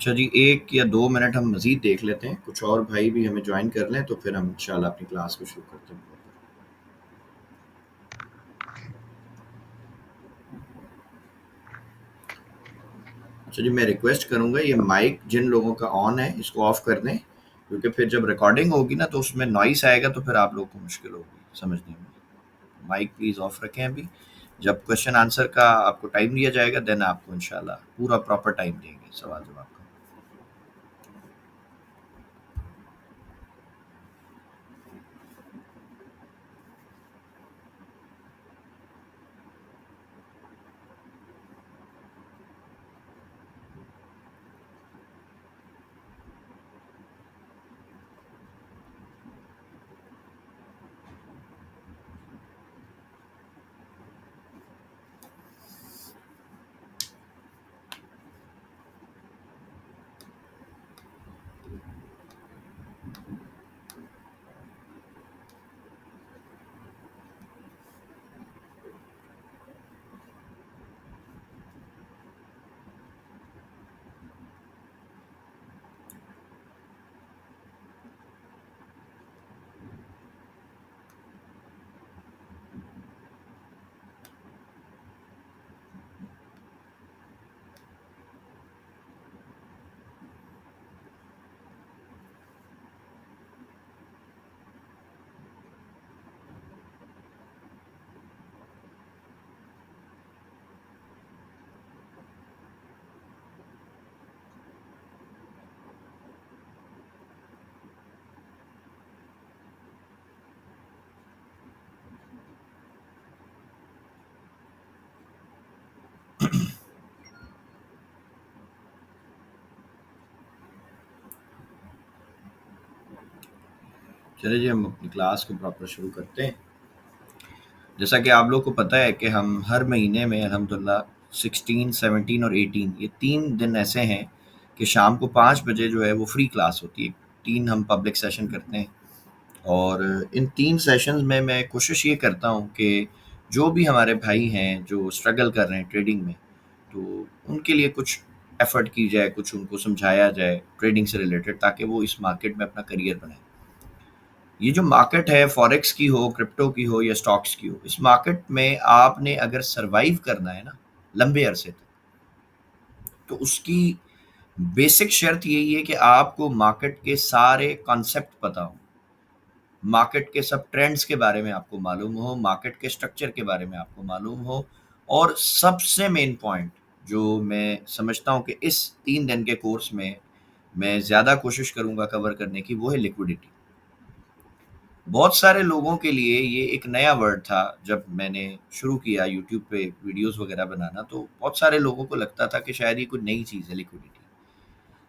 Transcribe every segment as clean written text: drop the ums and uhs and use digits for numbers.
अच्छा जी, 1 या 2 मिनट हम मज़ीद देख लेते हैं, कुछ और भाई भी हमें जॉइन कर लें, तो फिर हम इंशाल्लाह अपनी क्लास को शुरू करते हैं। अच्छा जी, मैं रिक्वेस्ट करूँगा ये माइक जिन लोगों का ऑन है, इसको ऑफ कर दें, क्योंकि फिर जब रिकॉर्डिंग होगी ना, तो उसमें नॉइस आएगा, तो फिर आप लोग को मुश्किल होगी समझने में। माइक प्लीज़ ऑफ रखें अभी। जब क्वेश्चन आंसर का आपको टाइम दिया जाएगा, देन आपको इंशाल्लाह पूरा प्रॉपर टाइम देंगे सवाल-जवाब का। चलिए जी, हम अपनी क्लास को प्रॉपर शुरू करते हैं। जैसा कि आप लोग को पता है कि हम हर महीने में अल्हम्दुलिल्लाह 16, 17 और 18 ये 3 दिन ऐसे हैं कि शाम को 5 बजे जो है वो फ्री क्लास होती है। 3 हम पब्लिक सेशन करते हैं और इन 3 सेशंस में मैं कोशिश ये करता हूँ कि जो भी हमारे भाई हैं जो स्ट्रगल कर रहे हैं ट्रेडिंग में, तो उनके लिए कुछ एफ़र्ट की जाए, कुछ उनको समझाया जाए ट्रेडिंग से रिलेटेड, ताकि वो इस मार्केट में अपना करियर बनाएँ। ये जो मार्केट है फॉरेक्स की हो, क्रिप्टो की हो या स्टॉक्स की हो, इस मार्केट में आपने अगर सर्वाइव करना है ना लंबे अरसे तक, तो उसकी बेसिक शर्त यही है कि आपको मार्केट के सारे कॉन्सेप्ट पता हो, मार्केट के सब ट्रेंड्स के बारे में आपको मालूम हो, मार्केट के स्ट्रक्चर के बारे में आपको मालूम हो, और सबसे मेन पॉइंट जो मैं समझता हूँ कि इस 3 दिन के कोर्स में मैं ज़्यादा कोशिश करूँगा कवर करने की, वो है लिक्विडिटी। बहुत सारे लोगों के लिए ये एक नया वर्ड था। जब मैंने शुरू किया यूट्यूब पे वीडियोस वगैरह बनाना, तो बहुत सारे लोगों को लगता था कि शायद ये कोई नई चीज़ है लिक्विडिटी।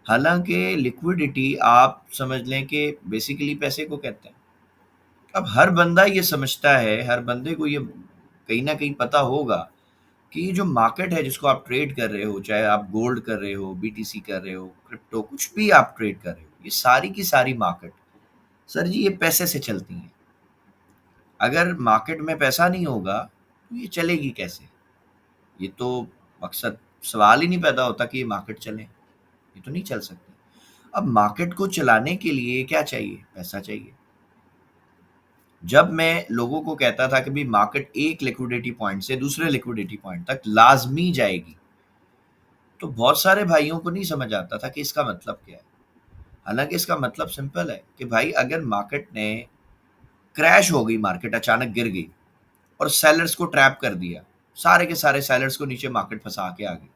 हालाँकि लिक्विडिटी आप समझ लें कि बेसिकली पैसे को कहते हैं। अब हर बंदा ये समझता है, हर बंदे को ये कहीं न कहीं पता होगा कि ये जो मार्केट है जिसको आप ट्रेड कर रहे हो, चाहे आप गोल्ड कर रहे हो, बीटीसी कर रहे हो, क्रिप्टो कुछ भी आप ट्रेड कर रहे हो, ये सारी की सारी मार्केट, सर जी ये पैसे से चलती हैं। अगर मार्केट में पैसा नहीं होगा, तो ये चलेगी कैसे? ये तो मकसद सवाल ही नहीं पैदा होता कि ये मार्केट चले, ये तो नहीं चल सकती। अब मार्केट को चलाने के लिए क्या चाहिए? पैसा चाहिए। जब मैं लोगों को कहता था कि भई मार्केट एक लिक्विडिटी पॉइंट से दूसरे लिक्विडिटी पॉइंट तक लाज़मी जाएगी, तो बहुत सारे भाइयों को नहीं समझ आता था कि इसका मतलब क्या है? हालाँकि इसका मतलब सिंपल है कि भाई अगर मार्केट ने क्रैश हो गई, मार्केट अचानक गिर गई और सेलर्स को ट्रैप कर दिया। सारे के सारे सेलर्स को नीचे मार्केट फँसा के आ गई।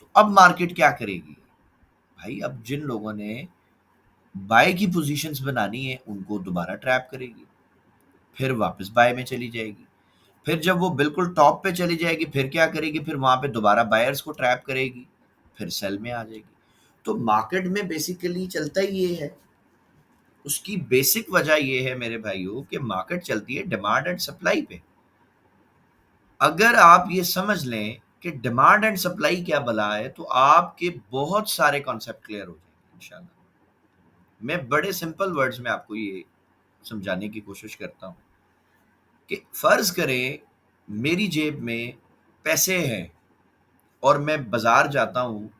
तो अब मार्केट क्या करेगी? भाई अब जिन लोगों ने बाय की पोज़ीशंस बनानी है, उनको दोबारा ट्रैप करेगी। फिर वापस बाय में चली जाएगी। फिर जब वो बिल्कुल टॉप पे चली जाएगी, फिर क्या करेगी? फिर वहाँ पे दोबारा बायर्स को ट्रैप करेगी, फिर सेल में आ जाएगी। तो मार्केट में बेसिकली चलता ही ये है। उसकी बेसिक वजह ये है मेरे भाइयों कि मार्केट चलती है डिमांड एंड सप्लाई पे। अगर आप ये समझ लें कि डिमांड एंड सप्लाई क्या बला है, तो आपके बहुत सारे कॉन्सेप्ट क्लियर हो जाएंगे इंशाल्लाह। मैं बड़े सिंपल वर्ड्स में आपको ये समझाने की कोशिश करता हूँ कि फर्ज करें मेरी जेब में पैसे हैं और मैं बाजार जाता हूँ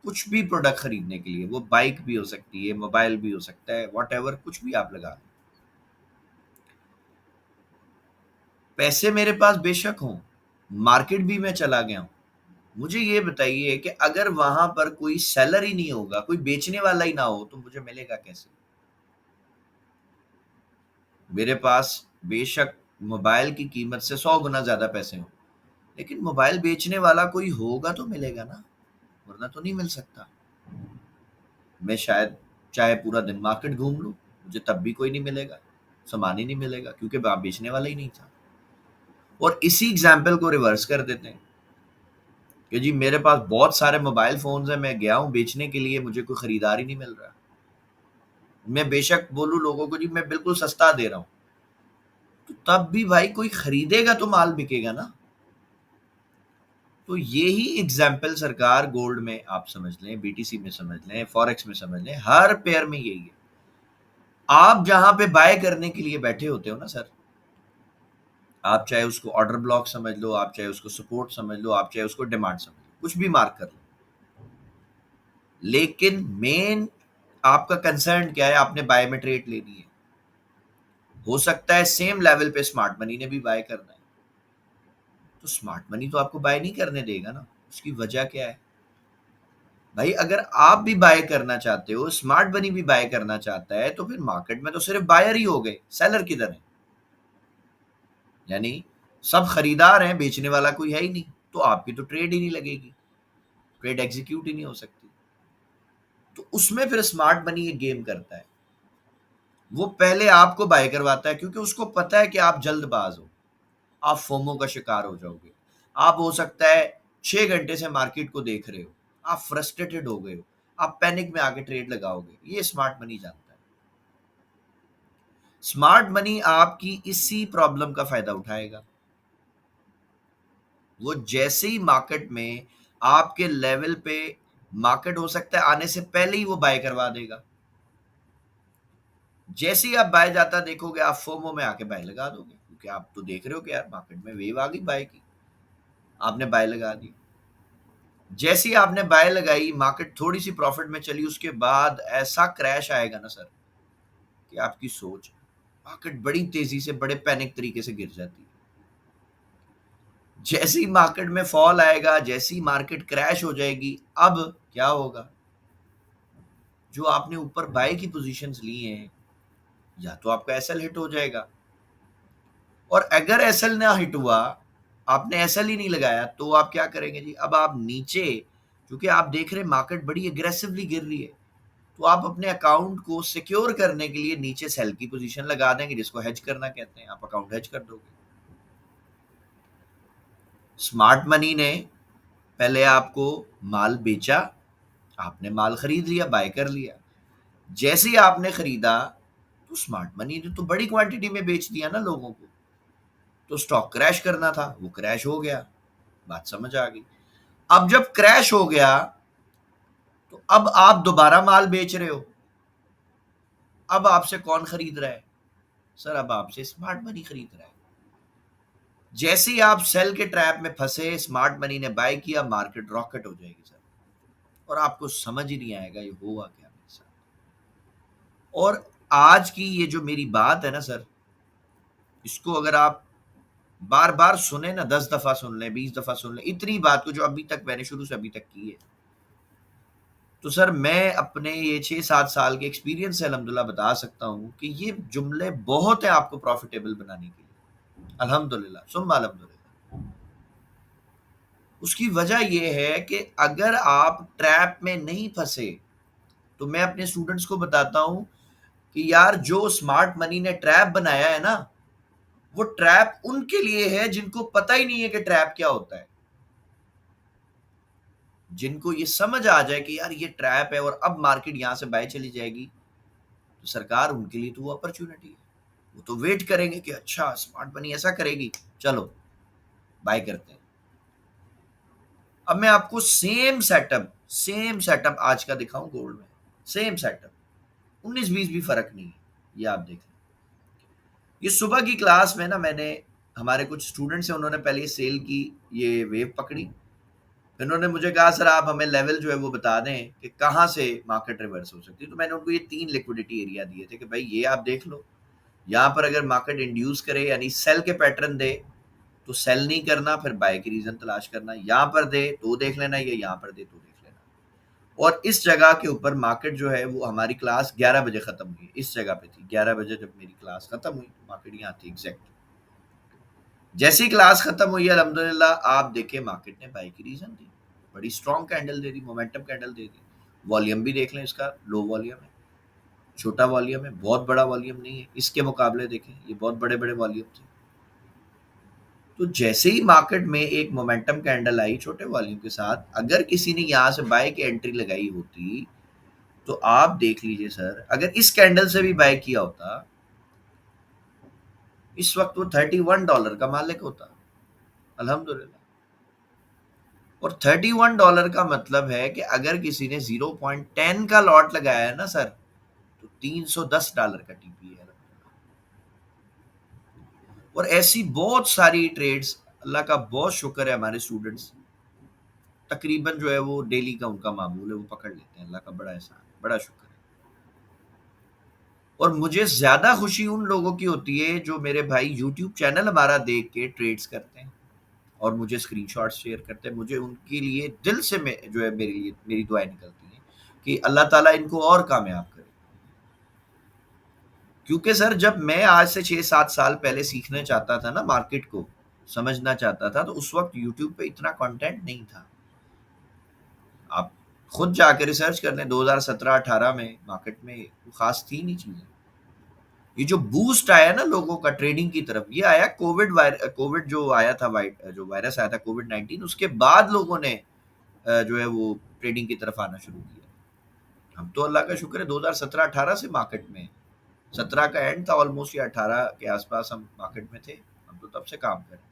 कुछ भी प्रोडक्ट खरीदने के लिए, वो बाइक भी हो सकती है, मोबाइल भी हो सकता है, व्हाटएवर कुछ भी आप लगा लो। पैसे मेरे पास बेशक हों, मार्केट भी मैं चला गया हूँ, मुझे ये बताइए कि अगर वहां पर कोई सेलर ही नहीं होगा, कोई बेचने वाला ही ना हो, तो मुझे मिलेगा कैसे? मेरे पास बेशक मोबाइल की कीमत से 100 गुना ज़्यादा पैसे हों, लेकिन मोबाइल बेचने वाला कोई होगा तो मिलेगा ना, वरना तो नहीं मिल सकता। मैं शायद चाहे पूरा दिन मार्केट घूम लूँ, मुझे तब भी कोई नहीं मिलेगा, सामान ही नहीं मिलेगा क्योंकि बेचने वाला ही नहीं था। और इसी एग्ज़ाम्पल को रिवर्स कर देते हैं कि जी मेरे पास बहुत सारे मोबाइल फ़ोन्स हैं, मैं गया हूँ बेचने के लिए, मुझे कोई खरीदार ही नहीं मिल रहा। मैं बेशक बोलूँ लोगों को जी मैं बिल्कुल सस्ता दे रहा हूँ, तो तब भी भाई कोई खरीदेगा तो माल बिकेगा ना। तो यही एग्जाम्पल सरकार गोल्ड में आप समझ लें, बीटीसी में समझ लें, फॉरेक्स में समझ लें, हर पेयर में यही है। आप जहां पे बाय करने के लिए बैठे होते हो ना सर, आप चाहे उसको ऑर्डर ब्लॉक समझ लो, आप चाहे उसको सपोर्ट समझ लो, आप चाहे उसको डिमांड समझ लो, कुछ भी मार्क कर लो, लेकिन मेन आपका कंसर्न क्या है? आपने बाय में ट्रेड लेनी है। हो सकता है सेम लेवल पे स्मार्ट मनी ने भी बाय करना है, तो स्मार्ट मनी तो आपको बाय नहीं करने देगा ना। उसकी वजह क्या है? भाई अगर आप भी बाय करना चाहते हो, स्मार्ट मनी भी बाय करना चाहता है, तो फिर मार्केट में तो सिर्फ बायर ही हो गए, सेलर किधर है? यानी सब खरीदार हैं, बेचने वाला कोई है ही नहीं, तो आपकी तो ट्रेड ही नहीं लगेगी, ट्रेड एग्जीक्यूट ही नहीं हो सकती। तो उसमें फिर स्मार्ट मनी एक गेम करता है, वो पहले आपको बाय करवाता है क्योंकि उसको पता है कि आप जल्दबाज हो, आप फोमो का शिकार हो जाओगे। आप हो सकता है 6 घंटे से मार्केट को देख रहे हो, आप फ्रस्ट्रेटेड हो गए हो, आप पैनिक में आके ट्रेड लगाओगे। ये स्मार्ट मनी जानता है। स्मार्ट मनी आपकी इसी प्रॉब्लम का फायदा उठाएगा। वो जैसे ही मार्केट में आपके लेवल पे, मार्केट हो सकता है आने से पहले ही वो बाय करवा देगा। जैसे ही आप बाय जाता देखोगे, आप फोमो में आके बाय लगा दोगे क्योंकि आप तो देख रहे हो कि यार मार्केट में वेव आ गई बाय की, आपने बाय लगा दी। जैसे ही आपने बाय लगाई, मार्केट थोड़ी सी प्रॉफिट में चली, उसके बाद ऐसा क्रैश आएगा ना सर कि आपकी सोच, मार्केट बड़ी तेजी से बड़े पैनिक तरीके से गिर जाती है। जैसे ही मार्केट में फॉल आएगा, जैसी मार्केट क्रैश हो जाएगी, अब क्या होगा? जो आपने ऊपर बाय की पोजीशंस ली हैं, या तो आपका एसएल हिट हो जाएगा, और अगर एसएल ना हिट हुआ, आपने एसएल ही नहीं लगाया, तो आप क्या करेंगे जी? अब आप नीचे, क्योंकि आप देख रहे हैं मार्केट बड़ी एग्रेसिवली गिर रही है, तो आप अपने अकाउंट को सिक्योर करने के लिए नीचे सेल की पोजीशन लगा देंगे, जिसको हेज करना कहते हैं। आप अकाउंट हेज कर दोगे। स्मार्ट मनी ने पहले आपको माल बेचा, आपने माल खरीद लिया, बाय कर लिया। जैसे ही आपने खरीदा, तो स्मार्ट मनी ने तो बड़ी क्वांटिटी में बेच दिया ना लोगों को, तो स्टॉक क्रैश करना था, वो क्रैश हो गया। बात समझ आ गई? अब जब क्रैश हो गया, तो अब आप दोबारा माल बेच रहे हो। अब आपसे कौन खरीद रहा है? सर अब आपसे स्मार्ट मनी खरीद रहा है। जैसे ही आप सेल के ट्रैप में फंसे, स्मार्ट मनी ने बाय किया, मार्केट रॉकेट हो जाएगी सर, और आपको समझ ही नहीं आएगा ये हुआ क्या मेरे साथ। और आज की ये जो मेरी बात है ना सर, इसको अगर आप बार बार सुने ना, 10 दफा सुन लें, 20 दफा सुन लें, इतनी बात को जो अभी तक मैंने शुरू से अभी तक की है, तो सर मैं अपने ये 6-7 साल के एक्सपीरियंस से अल्हम्दुलिल्लाह बता सकता हूँ कि ये जुमले बहुत है आपको प्रॉफिटेबल बनाने के लिए। अल्हम्दुलिल्लाह सुम्मा अल्हम्दुलिल्लाह। उसकी वजह ये है कि अगर आप ट्रैप में नहीं फंसे, तो मैं अपने स्टूडेंट्स को बताता हूँ कि यार जो स्मार्ट मनी ने ट्रैप बनाया है ना, वो ट्रैप उनके लिए है जिनको पता ही नहीं है कि ट्रैप क्या होता है। जिनको ये समझ आ जाए कि यार ये ट्रैप है और अब मार्केट यहां से बाय चली जाएगी, तो सरकार उनके लिए तो वो अपॉर्चुनिटी है। वो तो वेट करेंगे कि अच्छा स्मार्ट मनी ऐसा करेगी, चलो बाय करते हैं। अब मैं आपको सेम सेटअप आज का दिखाऊं गोल्ड में, सेम सेटअप, 19-20 भी फर्क नहीं है। ये आप देखें, ये सुबह की क्लास में ना, मैंने, हमारे कुछ स्टूडेंट्स हैं, उन्होंने पहले सेल की ये वेव पकड़ी, फिर उन्होंने मुझे कहा सर आप हमें लेवल जो है वो बता दें कि कहाँ से मार्केट रिवर्स हो सकती है। तो मैंने उनको ये 3 लिक्विडिटी एरिया दिए थे कि भाई ये आप देख लो, यहाँ पर अगर मार्केट इंड्यूस करे यानी सेल के पैटर्न दे तो सेल नहीं करना, फिर बाय की रीजन तलाश करना, यहाँ पर दे तो देख लेना, या यहाँ पर दे तो देख लेना। और इस जगह के ऊपर मार्केट जो है वो हमारी क्लास 11 बजे खत्म हुई, इस जगह पे थी 11 बजे जब मेरी क्लास खत्म हुई, मार्केट यहाँ थी एग्जैक्ट। जैसी क्लास खत्म हुई अल्हम्दुलिल्लाह आप देखे मार्केट ने बाय की रीजन दी, बड़ी स्ट्रॉन्ग कैंडल दे दी, मोमेंटम कैंडल दे दी। वॉल्यूम भी देख लें, इसका लो वॉल्यूम है, छोटा वॉल्यूम है, बहुत बड़ा वॉल्यूम नहीं है, इसके मुकाबले देखें ये बहुत बड़े बड़े वॉल्यूम थे। तो जैसे ही मार्केट में एक मोमेंटम कैंडल आई छोटे वॉल्यूम के साथ, अगर किसी ने यहाँ से बाय की एंट्री लगाई होती तो आप देख लीजिए सर, अगर इस कैंडल से भी बाय किया होता, इस वक्त वो $31 का मालिक होता अल्हम्दुलिल्लाह। और $31 का मतलब है कि अगर किसी ने 0.10 का लॉट लगाया है ना सर, तो $310 का टीपी है। और ऐसी बहुत सारी ट्रेड्स, अल्लाह का बहुत शुक्र है, हमारे स्टूडेंट्स तकरीबन जो है वो डेली का उनका मामूल है, वो पकड़ लेते हैं, अल्लाह का बड़ा एहसान है, बड़ा शुक्र है। और मुझे ज़्यादा खुशी उन लोगों की होती है जो मेरे भाई यूट्यूब चैनल हमारा देख के ट्रेड्स करते हैं और मुझे स्क्रीनशॉट्स शेयर करते हैं। मुझे उनके लिए दिल से में जो है मेरे लिए मेरी दुआएं निकलती हैं कि अल्लाह ताला इनको और कामयाब करे। क्योंकि सर जब मैं आज से 6-7 साल पहले सीखना चाहता था ना मार्केट को, समझना चाहता था, तो उस वक्त यूट्यूब पे इतना कंटेंट नहीं था। आप खुद जाके रिसर्च कर लें, 2017-18 में मार्केट में खास थी नहीं चीजें। ये जो बूस्ट आया ना लोगों का ट्रेडिंग की तरफ, ये आया कोविड जो आया था, जो वायरस आया था कोविड-19, उसके बाद लोगों ने जो है वो ट्रेडिंग की तरफ आना शुरू किया। हम तो अल्लाह का शुक्र है 2017-18 से मार्केट में, 17 का एंड था ऑलमोस्ट, या 18 के आसपास हम मार्केट में थे, हम तो तब से काम कर रहे हैं।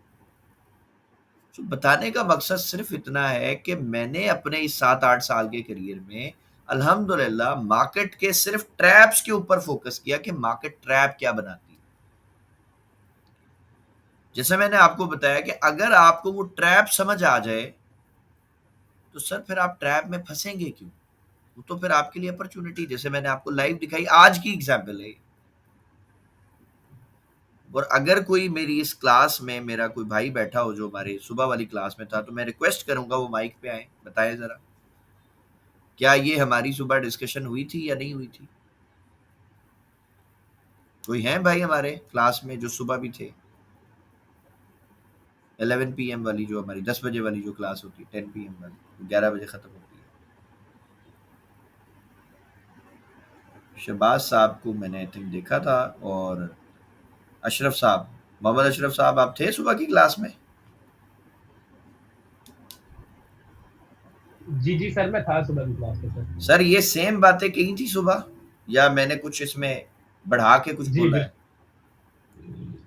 तो बताने का मकसद सिर्फ इतना है कि मैंने अपने इस 7-8 साल के करियर में अल्हम्दुलिल्लाह मार्केट के सिर्फ ट्रैप्स के ऊपर फोकस किया कि मार्केट ट्रैप क्या बनाती है। जैसे मैंने आपको बताया कि अगर आपको वो ट्रैप समझ आ जाए तो सर फिर आप ट्रैप में फंसेंगे क्यों? वो तो फिर आपके लिए अपॉर्चुनिटी, जैसे मैंने आपको लाइव दिखाई, आज की एग्जांपल है। और अगर कोई मेरी इस क्लास में मेरा कोई भाई बैठा हो जो हमारे सुबह वाली क्लास में था, तो मैं रिक्वेस्ट करूंगा वो माइक पे आए, बताएं जरा क्या ये हमारी सुबह डिस्कशन हुई थी या नहीं हुई थी? कोई हैं भाई हमारे क्लास में जो सुबह भी थे? 11 पीएम वाली, जो हमारी 10 बजे वाली जो क्लास होती है, 10 पीएम वाली 11 बजे खत्म होती है। शहबाज साहब को मैंने आई थिंक देखा था, और अशरफ साहब, मोहम्मद अशरफ साहब, आप थे सुबह की क्लास में? जी जी सर, मैं था सुबह की क्लास में सर। सर ये सेम बातें कही थी सुबह, या मैंने कुछ इसमें बढ़ा के कुछ जी बोला है? बिल्कुल।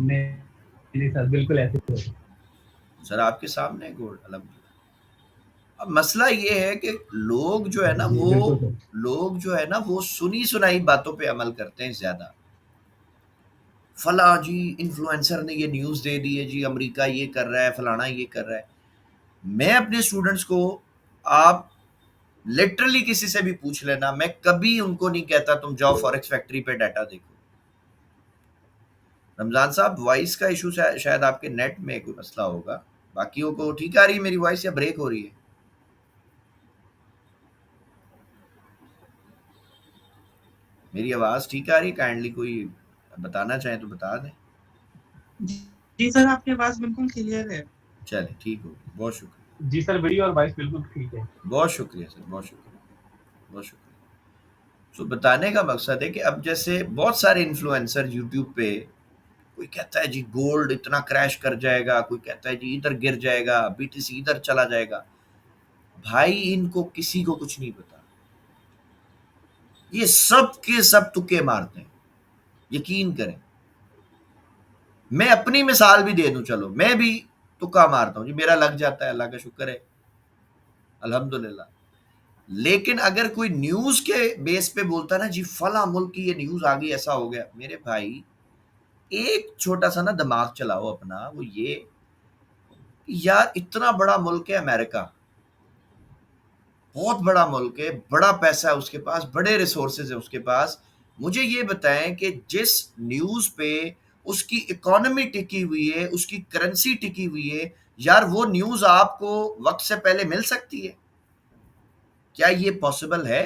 नहीं नहीं सर, बिल्कुल ऐसे ही है। सर आपके सामने गोल्ड अलहमदुलिल्लाह। अब मसला ये है कि लोग जो है ना जी वो बिल्कुल सर। लोग जो है ना वो सुनी सुनाई बातों पे अमल करते हैं ज्यादा। फला जी इन्फ्लुएंसर ने ये न्यूज़ दे दी है जी, अमेरिका ये कर रहा है, फलाना ये कर रहा है। मैं अपने स्टूडेंट्स को, आप लिटरली किसी से भी पूछ लेना, मैं कभी उनको नहीं कहता तुम जाओ फॉरेक्स फैक्ट्री पे डाटा देखो। रमजान साहब वॉइस का इशू शायद आपके नेट में कोई मसला होगा, बाकियों को ठीक आ रही है मेरी वॉइस या ब्रेक हो रही है? मेरी आवाज़ ठीक आ रही है? काइंडली कोई बताना चाहे तो बता दें। जी जी सर, आपकी आवाज़ बिल्कुल क्लियर है। चले ठीक हो गया, बहुत शुक्रिया। जी सर, वीडियो और वॉइस बिल्कुल ठीक है। बहुत शुक्रिया सर, बहुत शुक्रिया, बहुत शुक्रिया। तो बताने का मकसद है कि अब जैसे बहुत सारे इन्फ्लुएंसर यूट्यूब पे, कोई कहता है जी गोल्ड इतना क्रैश कर जाएगा, कोई कहता है जी इधर गिर जाएगा, बीटीसी इधर चला जाएगा। भाई इनको किसी को कुछ नहीं पता, ये सब के सब तुक्के मारते हैं, यकीन करें। मैं अपनी मिसाल भी दे दूं, चलो मैं भी तुक्का मारता हूं जी, मेरा लग जाता है, अल्लाह का शुक्र है, अल्हम्दुलिल्लाह। लेकिन अगर कोई न्यूज के बेस पे बोलता ना जी फला मुल्क की ये न्यूज आ गई, ऐसा हो गया, मेरे भाई एक छोटा सा ना दिमाग चलाओ अपना, वो ये यार इतना बड़ा मुल्क है अमेरिका, बहुत बड़ा मुल्क है, बड़ा पैसा है उसके पास, बड़े रिसोर्सेज है उसके पास। मुझे ये बताएं कि जिस न्यूज़ पे उसकी इकोनॉमी टिकी हुई है, उसकी करेंसी टिकी हुई है, यार वो न्यूज़ आपको वक्त से पहले मिल सकती है? क्या ये पॉसिबल है?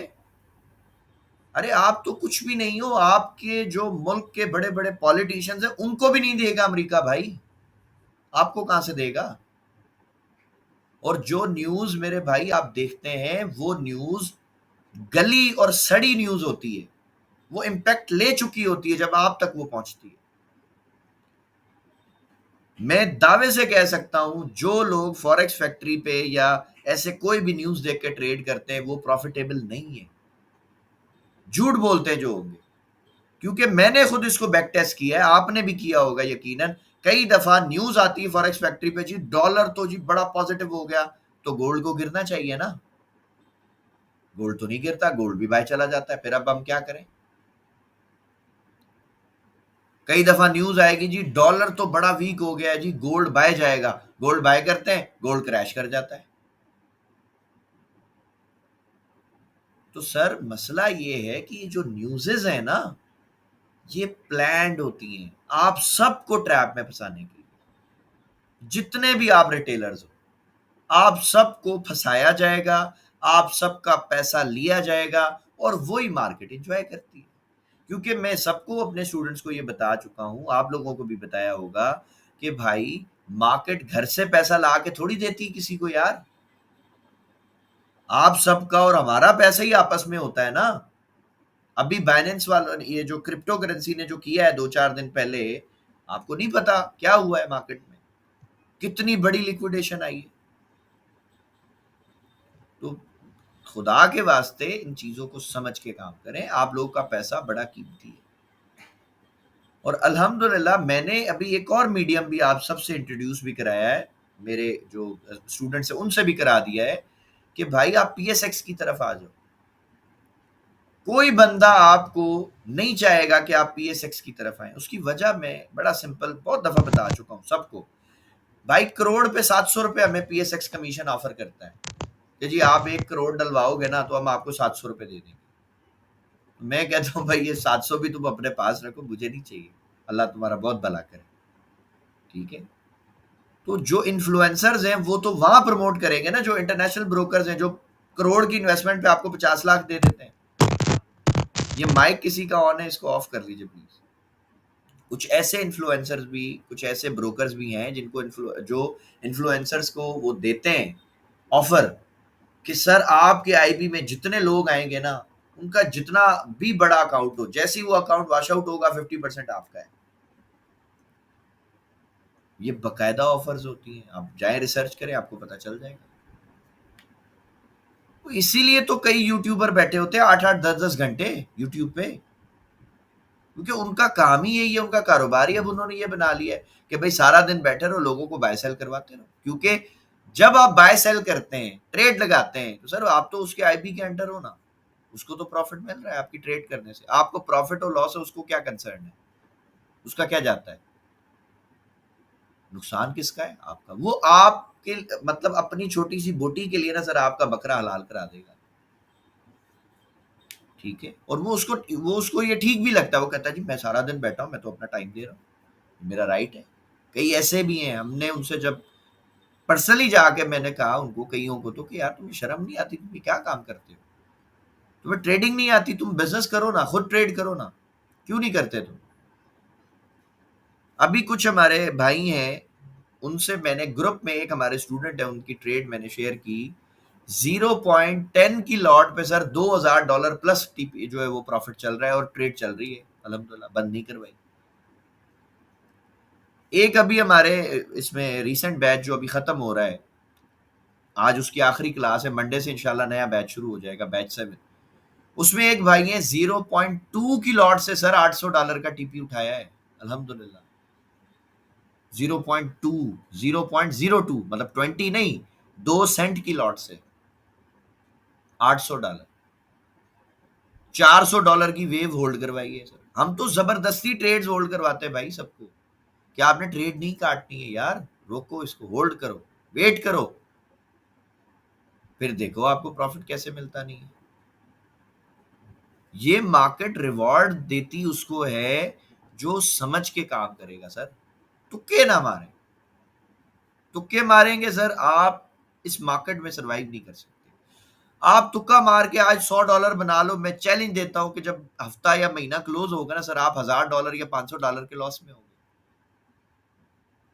अरे आप तो कुछ भी नहीं हो, आपके जो मुल्क के बड़े बड़े पॉलिटिशियंस हैं उनको भी नहीं देगा अमेरिका भाई, आपको कहां से देगा? और जो न्यूज़ मेरे भाई आप देखते हैं वो न्यूज़ गली और सड़ी न्यूज़ होती है, वो इम्पैक्ट ले चुकी होती है जब आप तक वो पहुंचती है। मैं दावे से कह सकता हूं जो लोग फॉरेक्स फैक्ट्री पे या ऐसे कोई भी न्यूज़ देख के ट्रेड करते हैं वो प्रॉफिटेबल नहीं है, झूठ बोलते हैं जो होंगे। क्योंकि मैंने खुद इसको बैक टेस्ट किया है, आपने भी किया होगा यकीनन। कई दफा न्यूज आती है फॉरेक्स फैक्ट्री पे, जी डॉलर तो जी बड़ा पॉजिटिव हो गया, तो गोल्ड को गिरना चाहिए ना, गोल्ड तो नहीं गिरता, गोल्ड भी बाय चला जाता है। फिर अब हम क्या करें? कई दफा न्यूज आएगी जी डॉलर तो बड़ा वीक हो गया है जी, गोल्ड बाय जाएगा, गोल्ड बाय करते हैं, गोल्ड क्रैश कर जाता है। तो सर मसला ये है कि जो न्यूज़ेस है ना, ये प्लान्ड होती हैं आप सबको ट्रैप में फंसाने के लिए। जितने भी आप रिटेलर्स हो, आप सबको फंसाया जाएगा, आप सबका पैसा लिया जाएगा और वही मार्केट एंजॉय करती है। क्योंकि मैं सबको, अपने स्टूडेंट्स को ये बता चुका हूं, आप लोगों को भी बताया होगा कि भाई मार्केट घर से पैसा ला के थोड़ी देती किसी को यार, आप सबका और हमारा पैसा ही आपस में होता है ना। अभी बाइनेंस वाला, ये जो क्रिप्टो करेंसी ने जो किया है 2-4 दिन पहले, आपको नहीं पता क्या हुआ है मार्केट में, कितनी बड़ी लिक्विडेशन आई है। तो खुदा के वास्ते इन चीजों को समझ के काम करें, आप लोगों का पैसा बड़ा कीमती है। और अल्हम्दुलिल्लाह मैंने अभी एक और मीडियम भी आप सबसे इंट्रोड्यूस भी कराया है, मेरे जो स्टूडेंट्स हैं उनसे भी करा दिया है कि भाई आप पीएसएक्स की तरफ आ जाओ। कोई बंदा आपको नहीं चाहेगा कि आप पीएसएक्स की तरफ आए। उसकी वजह मैं बड़ा सिंपल बहुत दफा बता चुका हूं सबको। भाई करोड़ पे 700 रुपये हमें पीएसएक्स कमीशन ऑफर करता है कि जी आप 1 करोड़ डलवाओगे ना तो हम आपको 700 रुपये दे देंगे। मैं कहता हूँ भाई ये 700 भी तुम अपने पास रखो, मुझे नहीं चाहिए, अल्लाह तुम्हारा बहुत भला करे। ठीक है, तो जो इन्फ्लुएंसर्स हैं वो तो वहां प्रमोट करेंगे ना, जो इंटरनेशनल ब्रोकर्स हैं जो करोड़ की इन्वेस्टमेंट पे आपको 50 लाख दे देते हैं। ये माइक किसी का ऑन है, इसको ऑफ कर लीजिए प्लीज। कुछ ऐसे इन्फ्लुएंसर्स भी, कुछ ऐसे ब्रोकर्स भी हैं जिनको जो इन्फ्लुएंसर्स को वो देते हैं ऑफर कि सर आपके आईबी में जितने लोग आएंगे ना, उनका जितना भी बड़ा अकाउंट हो, जैसे ही वो अकाउंट वॉश आउट होगा 50% आपका है। ये बकायदा ऑफर्स होती हैं, आप जाएं रिसर्च करें आपको पता चल जाएगा। तो इसीलिए तो कई यूट्यूबर बैठे होते हैं 8-8 10-10 घंटे यूट्यूब पे, क्योंकि उनका काम ही यही है, उनका कारोबार ही अब उन्होंने ये बना लिया है कि भाई सारा दिन बैठे रहो, लोगों को बाय सेल करवाते रहो। क्योंकि जब आप बाय सेल करते हैं, ट्रेड लगाते हैं, तो सर आप तो उसके आईबी के अंडर हो ना, उसको तो प्रॉफिट मिल रहा है आपकी ट्रेड करने से। आपको प्रॉफिट और लॉस है उसको क्या कंसर्न है, उसका क्या जाता है? नुकसान किसका है? आपका। वो आपके मतलब अपनी छोटी सी बोटी के लिए ना सर आपका बकरा हलाल करा देगा। ठीक है, और वो उसको ये ठीक भी लगता है, वो कहता है जी मैं सारा दिन बैठा हूं, मैं तो अपना टाइम दे रहा हूँ, मेरा राइट है। कई ऐसे भी हैं, हमने उनसे जब पर्सनली जाके मैंने कहा उनको, कईयों को तो, कि यार तुम्हें शर्म नहीं आती, तुम ये क्या काम करते हो, तुम्हें ट्रेडिंग नहीं आती, तुम बिजनेस करो ना, खुद ट्रेड करो ना, क्यों नहीं करते तुम? अभी कुछ हमारे भाई हैं, उनसे मैंने ग्रुप में, एक हमारे स्टूडेंट है उनकी ट्रेड मैंने शेयर की, 0.10 की लॉट पे सर $2000 प्लस टीपी जो है वो प्रॉफिट चल रहा है और ट्रेड चल रही है अल्हम्दुलिल्लाह, बंद नहीं करवाई। एक अभी हमारे इसमें रीसेंट बैच जो अभी खत्म हो रहा है, आज उसकी आखिरी क्लास है, मंडे से इंशाल्लाह नया बैच शुरू हो जाएगा, बैच 7। उसमें एक भाई है 0.2 की लॉट से सर $800 का टीपी उठाया है अल्हम्दुलिल्लाह। 0.2, 0.02 मतलब 20 नहीं, 2 सेंट की लॉट से $800, $400 की वेव होल्ड करवाई है सर। हम तो जबरदस्ती ट्रेड्स होल्ड करवाते हैं भाई सबको, क्या आपने ट्रेड नहीं काटनी है यार, रोको इसको, होल्ड करो। वेट करो, फिर देखो आपको प्रॉफिट कैसे मिलता नहीं है। ये मार्केट रिवॉर्ड देती उसको है जो समझ के काम करेगा सर। तुक्के ना मारे, तुक्के मारेंगे सर आप इस मार्केट में सरवाइव नहीं कर सकते। आप तुक्का मार के आज $100 बना लो, मैं चैलेंज देता हूं कि जब हफ्ता या महीना क्लोज होगा ना सर, आप $1000 या $500 के लॉस में होंगे।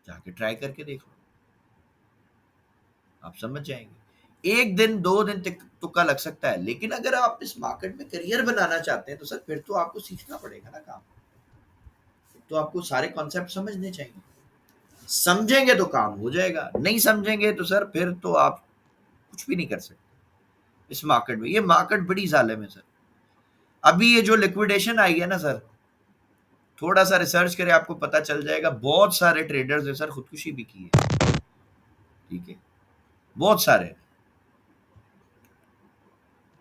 जाके ट्राई करके देख लो, आप समझ जाएंगे। एक दिन दो दिन तुक्का लग सकता है, लेकिन अगर आप इस मार्केट में करियर बनाना चाहते हैं तो सर फिर तो आपको सीखना पड़ेगा ना काम। तो आपको सारे कॉन्सेप्ट समझने चाहिए, समझेंगे तो काम हो जाएगा, नहीं समझेंगे तो सर फिर तो आप कुछ भी नहीं कर सकते इस मार्केट में। ये मार्केट बड़ी जालिम है सर। अभी ये जो लिक्विडेशन आई है ना सर, थोड़ा सा रिसर्च करें आपको पता चल जाएगा, बहुत सारे ट्रेडर्स ने सर खुदकुशी भी की है। ठीक है, बहुत सारे।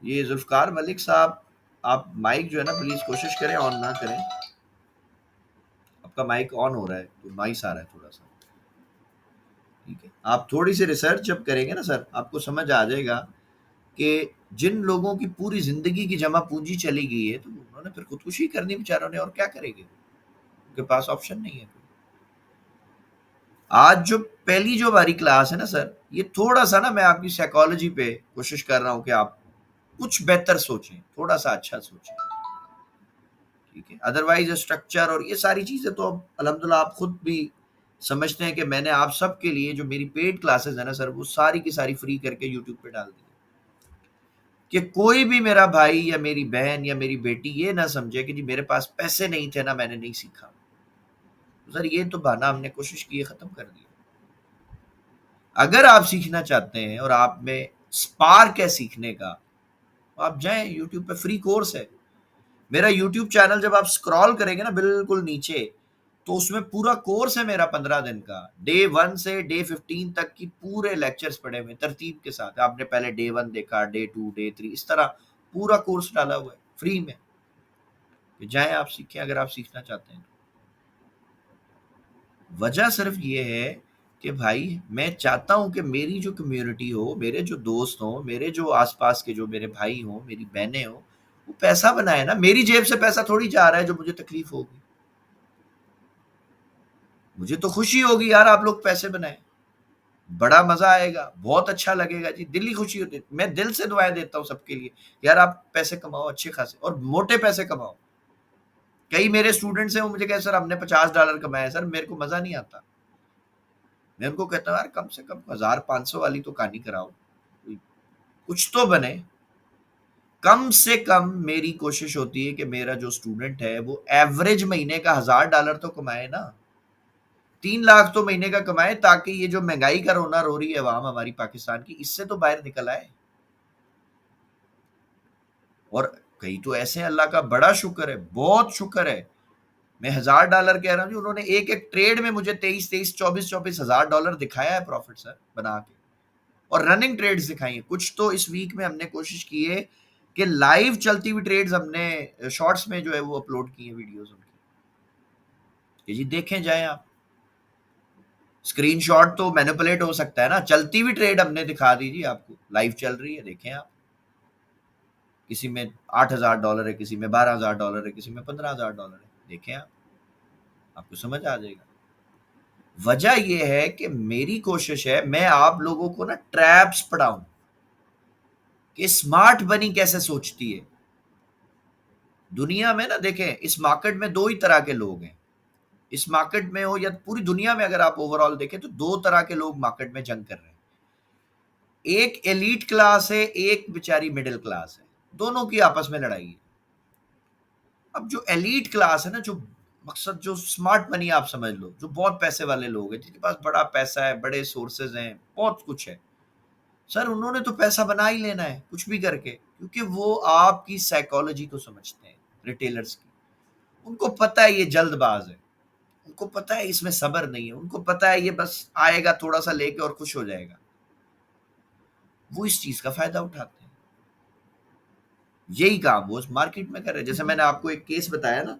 ये जुल्फकार मलिक साहब, आप माइक जो है ना प्लीज कोशिश करें ऑन ना करें। आपका माइक ऑन हो रहा है तो नॉइस आ रहा है थोड़ा सा। ठीक है, आप थोड़ी सी रिसर्च जब करेंगे ना सर, आपको समझ आ जाएगा कि जिन लोगों की पूरी जिंदगी की जमा पूंजी चली गई है तो उन्होंने फिर खुदकुशी करनी बेचारों ने, और क्या करेंगे, उनके पास ऑप्शन नहीं है। आज जो पहली जो हमारी क्लास है ना सर, ये थोड़ा सा ना मैं आपकी साइकोलॉजी पे कोशिश कर रहा हूं कि आप कुछ बेहतर सोचें, थोड़ा सा अच्छा सोचें। ठीक है, अदरवाइज स्ट्रक्चर और ये सारी चीजें तो अब अल्हम्दुलिल्लाह आप खुद भी समझते हैं कि मैंने आप सबके लिए जो मेरी पेड क्लासेस है ना सर, वो सारी की सारी फ्री करके यूट्यूब पे डाल दी, कि कोई भी मेरा भाई या मेरी बहन या मेरी बेटी ये ना समझे कि जी मेरे पास पैसे नहीं थे ना मैंने नहीं सीखा। तो सर ये तो बहाना हमने कोशिश की है खत्म कर दिया। अगर आप सीखना चाहते हैं और आप में स्पार्क है सीखने का, तो आप जाएं यूट्यूब पे, फ्री कोर्स है मेरा। यूट्यूब चैनल जब आप स्क्रॉल करेंगे ना बिल्कुल नीचे, तो उसमें पूरा कोर्स है मेरा 15 दिन का, डे 1 से डे 15 तक की पूरे लेक्चर्स पढ़े हुए तरतीब के साथ। आपने पहले डे 1 देखा, डे 2, डे 3, इस तरह पूरा कोर्स डाला हुआ है फ्री में, कि जाएं आप सीखें अगर आप सीखना चाहते हैं। वजह सिर्फ ये है कि भाई मैं चाहता हूं कि मेरी जो कम्युनिटी हो, मेरे जो दोस्त हो, मेरे जो आसपास के जो मेरे भाई हो, मेरी बहनें हो, वो पैसा बनाए ना। मेरी जेब से पैसा थोड़ी जा रहा है जो मुझे तकलीफ होगी। मुझे तो खुशी होगी यार आप लोग पैसे बनाए, बड़ा मजा आएगा, बहुत अच्छा लगेगा जी, दिल ही खुशी होती है। मैं दिल से दुआएं देता हूँ सबके लिए, यार आप पैसे कमाओ अच्छे खासे और मोटे पैसे कमाओ। कई मेरे स्टूडेंट्स हैं वो मुझे कहते सर हमने $50 कमाए। सर मेरे को मजा नहीं आता, मैं उनको कहता हूँ यार कम से कम 1500 वाली तो कहानी कराओ, कुछ तो बने। कम से कम मेरी कोशिश होती है कि मेरा जो स्टूडेंट है वो एवरेज महीने का $1000 तो कमाए ना, 3 लाख तो महीने का कमाए, ताकि ये जो महंगाई का रोना रो रही है अवाम हमारी पाकिस्तान की, इससे तो बाहर निकल आए। और कई तो ऐसे अल्लाह का बड़ा शुक्र है, बहुत शुक्र है, मैं $1000 कह रहा हूँ जी, उन्होंने एक एक ट्रेड में मुझे 23 24 हजार डॉलर दिखाया है प्रॉफिट सर बना के, और रनिंग ट्रेड्स दिखाई है। कुछ तो इस वीक में हमने कोशिश की है कि लाइव चलती हुई ट्रेड्स हमने शॉर्ट्स में जो है वो अपलोड की है वीडियोस उनकी, कि जी देखें जाएं आप। स्क्रीनशॉट तो मैनिपुलेट हो सकता है ना, चलती हुई ट्रेड हमने दिखा दी जी आपको, लाइव चल रही है, देखें आप। किसी में $8000 है, किसी में $12000 है, किसी में $15000 है, देखें आप, आपको समझ आ जाएगा। वजह यह है कि मेरी कोशिश है मैं आप लोगों को ना ट्रैप्स पढ़ाऊं कि स्मार्ट मनी कैसे सोचती है दुनिया में। ना देखें, इस मार्केट में दो ही तरह के लोग हैं। इस मार्केट में हो या पूरी दुनिया में अगर आप ओवरऑल देखें तो दो तरह के लोग मार्केट में जंग कर रहे हैं। एक एलीट क्लास है, एक बेचारी मिडिल क्लास है, दोनों की आपस में लड़ाई है। अब जो एलीट क्लास है ना, जो मकसद जो स्मार्ट मनी आप समझ लो, जो बहुत पैसे वाले लोग हैं, जिनके पास बड़ा पैसा है, बड़े सोर्सेज हैं, बहुत कुछ है, सर उन्होंने तो पैसा बना ही लेना है कुछ भी करके, क्योंकि वो आपकी साइकोलॉजी को समझते हैं रिटेलर्स की। उनको पता है ये जल्दबाज है, उनको पता है इसमें सब्र नहीं है, उनको पता है ये बस आएगा थोड़ा सा लेके और खुश हो जाएगा। वो इस चीज का फायदा उठाते हैं। यही काम वो मार्केट में कर रहे हैं। जैसे मैंने आपको एक केस बताया ना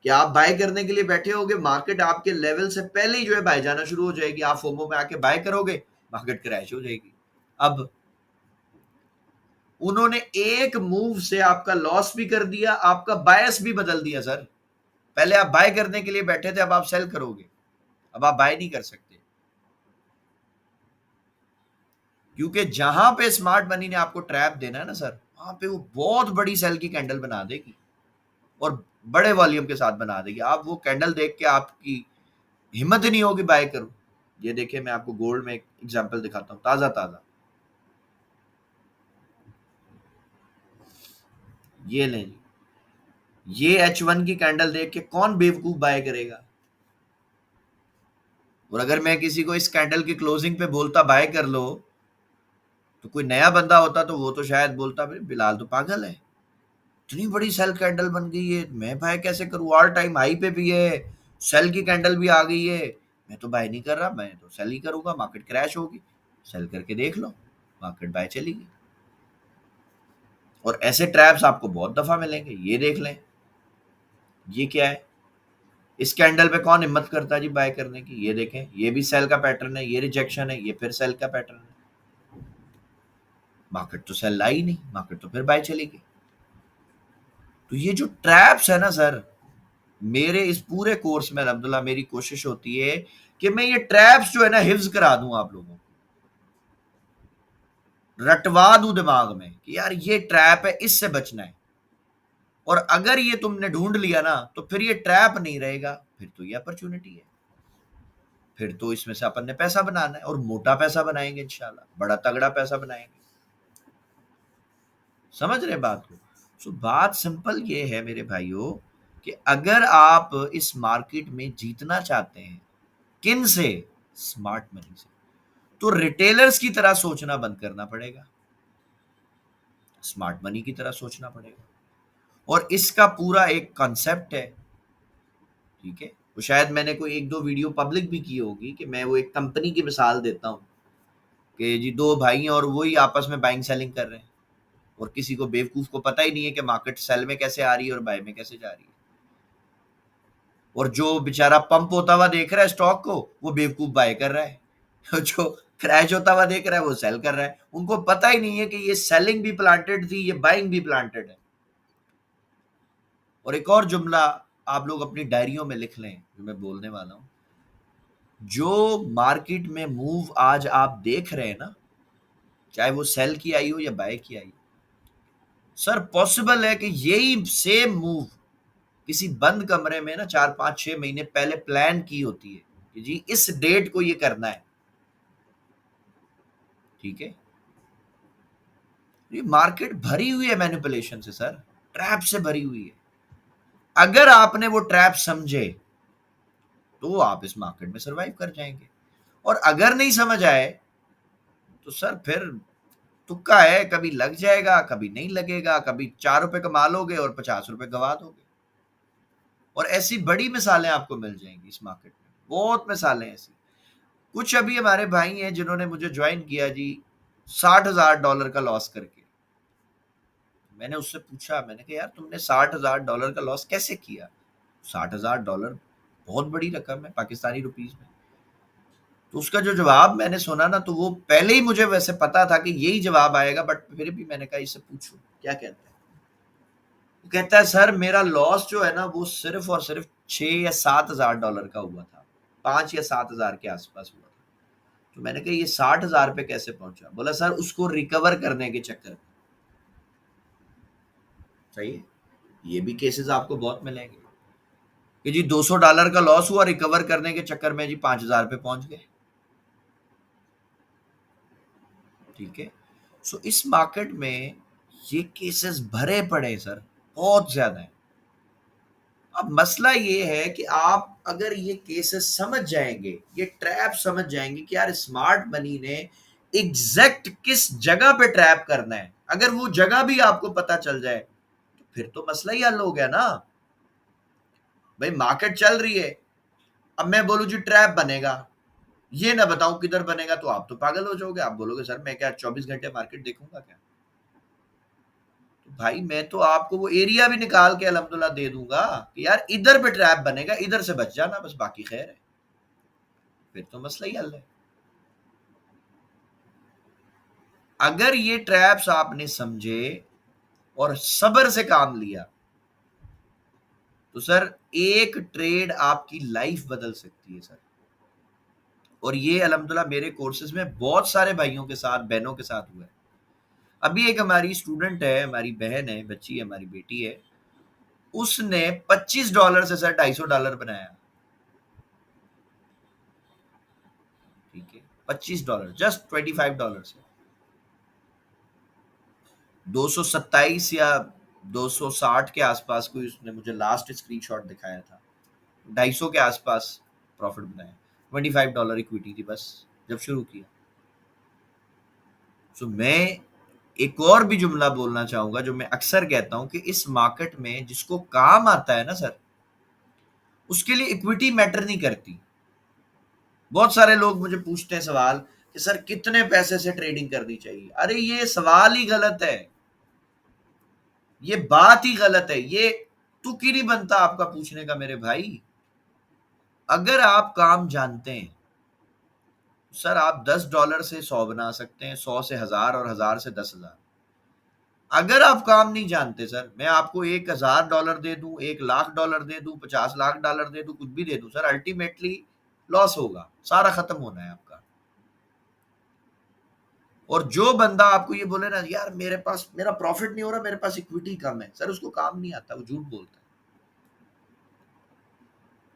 कि आप बाय करने के लिए बैठे होगे, मार्केट आपके लेवल से पहले ही जो है बाय जाना शुरू हो जाएगी, आप फोमो में आके बाय करोगे, मार्केट क्रैश हो जाएगी। अब उन्होंने एक मूव से आपका लॉस भी कर दिया, आपका बायस भी बदल दिया सर। पहले आप बाय करने के लिए बैठे थे, अब आप सेल करोगे, अब आप बाय नहीं कर सकते, क्योंकि जहां पे स्मार्ट मनी ने आपको ट्रैप देना है ना सर, वहां पे वो बहुत बड़ी सेल की कैंडल बना देगी और बड़े वॉल्यूम के साथ बना देगी। आप वो कैंडल देख के आपकी हिम्मत ही नहीं होगी बाय करो। ये देखिए, मैं आपको गोल्ड में एक एग्जांपल दिखाता हूं, ताजा ताजा। ये लें जी, ये H1 की कैंडल देख के कौन बेवकूफ बाय करेगा? और अगर मैं किसी को इस कैंडल की क्लोजिंग पे बोलता बाय कर लो, तो कोई नया बंदा होता तो वो तो शायद बोलता भाई बिलाल तो पागल है, इतनी बड़ी सेल कैंडल बन गई है, मैं बाय कैसे करूं, ऑल टाइम हाई पे भी है, सेल की कैंडल भी आ गई है, मैं तो बाय नहीं कर रहा, मैं तो सेल ही करूंगा, मार्केट क्रैश होगी। सेल करके देख लो, मार्केट बाय चली गई। और ऐसे ट्रैप्स आपको बहुत दफा मिलेंगे। ये देख लें, ये क्या है, इस कैंडल पे कौन हिम्मत करता है जी बाय करने की? ये देखें, ये भी सेल का पैटर्न है, ये रिजेक्शन है, ये फिर सेल का पैटर्न है, मार्केट तो सेल लाई नहीं, मार्केट तो फिर बाय चली गई। तो ये जो ट्रैप्स है ना सर, मेरे इस पूरे कोर्स में अल्हम्दुलिल्लाह मेरी कोशिश होती है कि मैं ये ट्रैप्स जो है ना हिफ्ज करा दूं आप लोगों को, रटवा दूं दिमाग में कि यार ये ट्रैप है, इससे बचना है। और अगर ये तुमने ढूंढ लिया ना, तो फिर ये ट्रैप नहीं रहेगा, फिर तो ये अपॉर्चुनिटी है, फिर तो इसमें से अपन ने पैसा बनाना है और मोटा पैसा बनाएंगे इंशाल्लाह, बड़ा तगड़ा पैसा बनाएंगे। समझ रहे बात को? सो बात सिंपल ये है मेरे भाइयों कि अगर आप इस मार्केट में जीतना चाहते हैं, किन से? स्मार्ट मनी से, तो रिटेलर्स की तरह सोचना बंद करना पड़ेगा, स्मार्ट मनी की तरह सोचना पड़ेगा। और इसका पूरा एक कॉन्सेप्ट है, ठीक है, वो शायद मैंने कोई एक दो वीडियो पब्लिक भी की होगी कि मैं वो एक कंपनी की मिसाल देता हूँ कि जी दो भाई हैं और वही आपस में बाइंग सेलिंग कर रहे हैं, और किसी को बेवकूफ को पता ही नहीं है कि मार्केट सेल में कैसे आ रही है और बाय में कैसे जा रही है। और जो बेचारा पंप होता हुआ देख रहा है स्टॉक को, वो बेवकूफ बाय कर रहा है जो क्रैश होता हुआ देख रहा है वो सेल कर रहा है। उनको पता ही नहीं है कि ये सेलिंग भी प्लांटेड थी, ये बाइंग भी प्लांटेड है। और एक और जुमला आप लोग अपनी डायरियों में लिख लें जो मैं बोलने वाला हूं, जो मार्केट में मूव आज आप देख रहे हैं ना, चाहे वो सेल की आई हो या बाय की आई, सर पॉसिबल है कि यही सेम मूव किसी बंद कमरे में ना 4 5 6 महीने पहले प्लान की होती है कि जी इस डेट को ये करना है, ठीक है। ये मार्केट भरी हुई है मैनिपुलेशन से सर, ट्रैप से भरी हुई है। अगर आपने वो ट्रैप समझे तो आप इस मार्केट में सरवाइव कर जाएंगे, और अगर नहीं समझ आए तो सर फिर तुक्का है, कभी लग जाएगा कभी नहीं लगेगा, कभी 4 रुपए कमा लोगे और 50 रुपए गवा दोगे। और ऐसी बड़ी मिसालें आपको मिल जाएंगी इस मार्केट में, बहुत मिसालें ऐसी। कुछ अभी हमारे भाई हैं जिन्होंने मुझे ज्वाइन किया जी $60,000 का लॉस करके। मैंने उससे पूछा, मैंने कहा यार तुमने $60,000 का लॉस कैसे किया? $60,000 बहुत बड़ी रकम है पाकिस्तानी रुपीज में। तो उसका जो जवाब मैंने सुना ना, तो वो पहले ही मुझे वैसे पता था कि यही जवाब आएगा, बट फिर भी मैंने कहा इससे पूछूं क्या कहता है। वो कहता है सर मेरा लॉस जो है ना वो सिर्फ और सिर्फ $6 या $7,000 का हुआ था, 5 या 7 हजार के आसपास हुआ था। तो मैंने कहा ये 60,000 पे कैसे पहुंचा? बोला सर उसको रिकवर करने के चक्कर में। सही है, ये भी केसेस आपको बहुत मिलेंगे कि जी $200 का लॉस हुआ, रिकवर करने के चक्कर में जी 5,000 पे पहुंच गए, ठीक है। सो इस मार्केट में ये केसेस भरे पड़े हैं सर, बहुत ज्यादा है। अब मसला ये है कि आप अगर ये केसेस समझ जाएंगे, ये ट्रैप समझ जाएंगे कि यार स्मार्ट मनी ने एग्जैक्ट किस जगह पे ट्रैप करना है, अगर वो जगह भी आपको पता चल जाए तो फिर तो मसला ही हल हो गया ना। भाई मार्केट चल रही है, अब मैं बोलूं जी ट्रैप बनेगा, ये ना बताऊं किधर बनेगा, तो आप तो पागल हो जाओगे, आप बोलोगे सर मैं क्या 24 घंटे मार्केट देखूंगा क्या? तो भाई मैं तो आपको वो एरिया भी निकाल के अल्हम्दुलिल्लाह दे दूंगा कि यार इधर पे ट्रैप बनेगा, इधर से बच जाना बस, बाकी खैर है, फिर तो मसला ही हल है। अगर ये ट्रैप्स आपने समझे और सब्र से काम लिया तो सर एक ट्रेड आपकी लाइफ बदल सकती है सर। और ये अल्हम्दुलिल्लाह मेरे कोर्सेज में बहुत सारे भाइयों के साथ, बहनों के साथ हुआ है। अभी एक हमारी स्टूडेंट है, हमारी बहन है, बच्ची है, हमारी बेटी है, उसने $25 से सर $250 बनाया। ठीक है, $25, जस्ट $25 से 227 या 260 के आसपास कोई उसने मुझे लास्ट स्क्रीनशॉट दिखाया था, 250 के आसपास प्रॉफिट बनाया। $25 इक्विटी थी बस जब शुरू किया। तो मैं एक और भी जुमला बोलना चाहूंगा जो मैं अक्सर कहता हूं कि इस मार्केट में जिसको काम आता है ना सर, उसके लिए इक्विटी मैटर नहीं करती। बहुत सारे लोग मुझे पूछते हैं सवाल कि सर कितने पैसे से ट्रेडिंग करनी चाहिए। अरे ये सवाल ही गलत है, ये बात ही गलत है, ये तुक ही नहीं बनता आपका पूछने का मेरे भाई। अगर आप काम जानते हैं सर, आप $10 से 100 बना सकते हैं, 100 से 1000 और 1000 से 10,000। अगर आप काम नहीं जानते सर, मैं आपको $1000 दे दूं, $1,00,000 दे दूं, $50,00,000 दे दूं, कुछ भी दे दूं सर, अल्टीमेटली लॉस होगा, सारा खत्म होना है आपका। और जो बंदा आपको ये बोले ना यार मेरे पास मेरा प्रॉफिट नहीं हो रहा, मेरे पास इक्विटी कम है, सर उसको काम नहीं आता, वो झूठ बोलता है।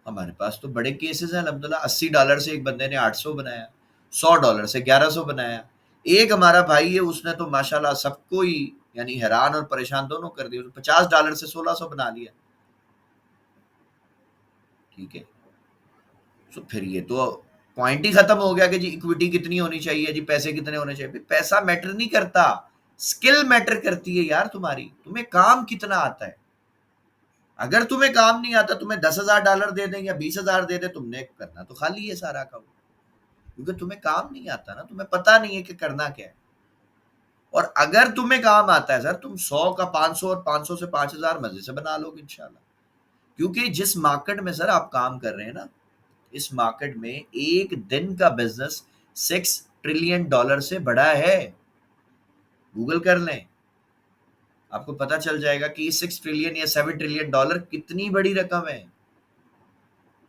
हमारे पास तो बड़े केसेस हैं अल्हम्दुलिल्लाह। $80 से एक बंदे ने 800 बनाया, $100 से 1100 बनाया। एक हमारा भाई है, उसने तो माशाल्लाह सबको ही यानी हैरान और परेशान दोनों कर दिया, $50 से 1600 बना लिया। ठीक है, तो फिर ये तो पॉइंट ही खत्म हो गया कि जी इक्विटी कितनी होनी चाहिए, जी पैसे कितने होने चाहिए। पैसा मैटर नहीं करता, स्किल मैटर करती है यार तुम्हारी, तुम्हें काम कितना आता है। अगर तुम्हें काम नहीं आता, तुम्हें $10,000 दे दें या 20,000 दे दें, तुमने करना तो खाली है सारा काम, क्योंकि तुम्हें काम नहीं आता ना, तुम्हें पता नहीं है कि करना क्या है। और अगर तुम्हें काम आता है सर, तुम 100 का 500 और 500 से 5,000 मजे से बना लोगे इंशाल्लाह। क्योंकि जिस मार्केट में सर आप काम कर रहे हैं ना, इस मार्केट में एक दिन का बिजनेस $6 ट्रिलियन से बड़ा है। गूगल कर लें, आपको पता चल जाएगा कि 6 ट्रिलियन या $7 ट्रिलियन कितनी बड़ी रकम है।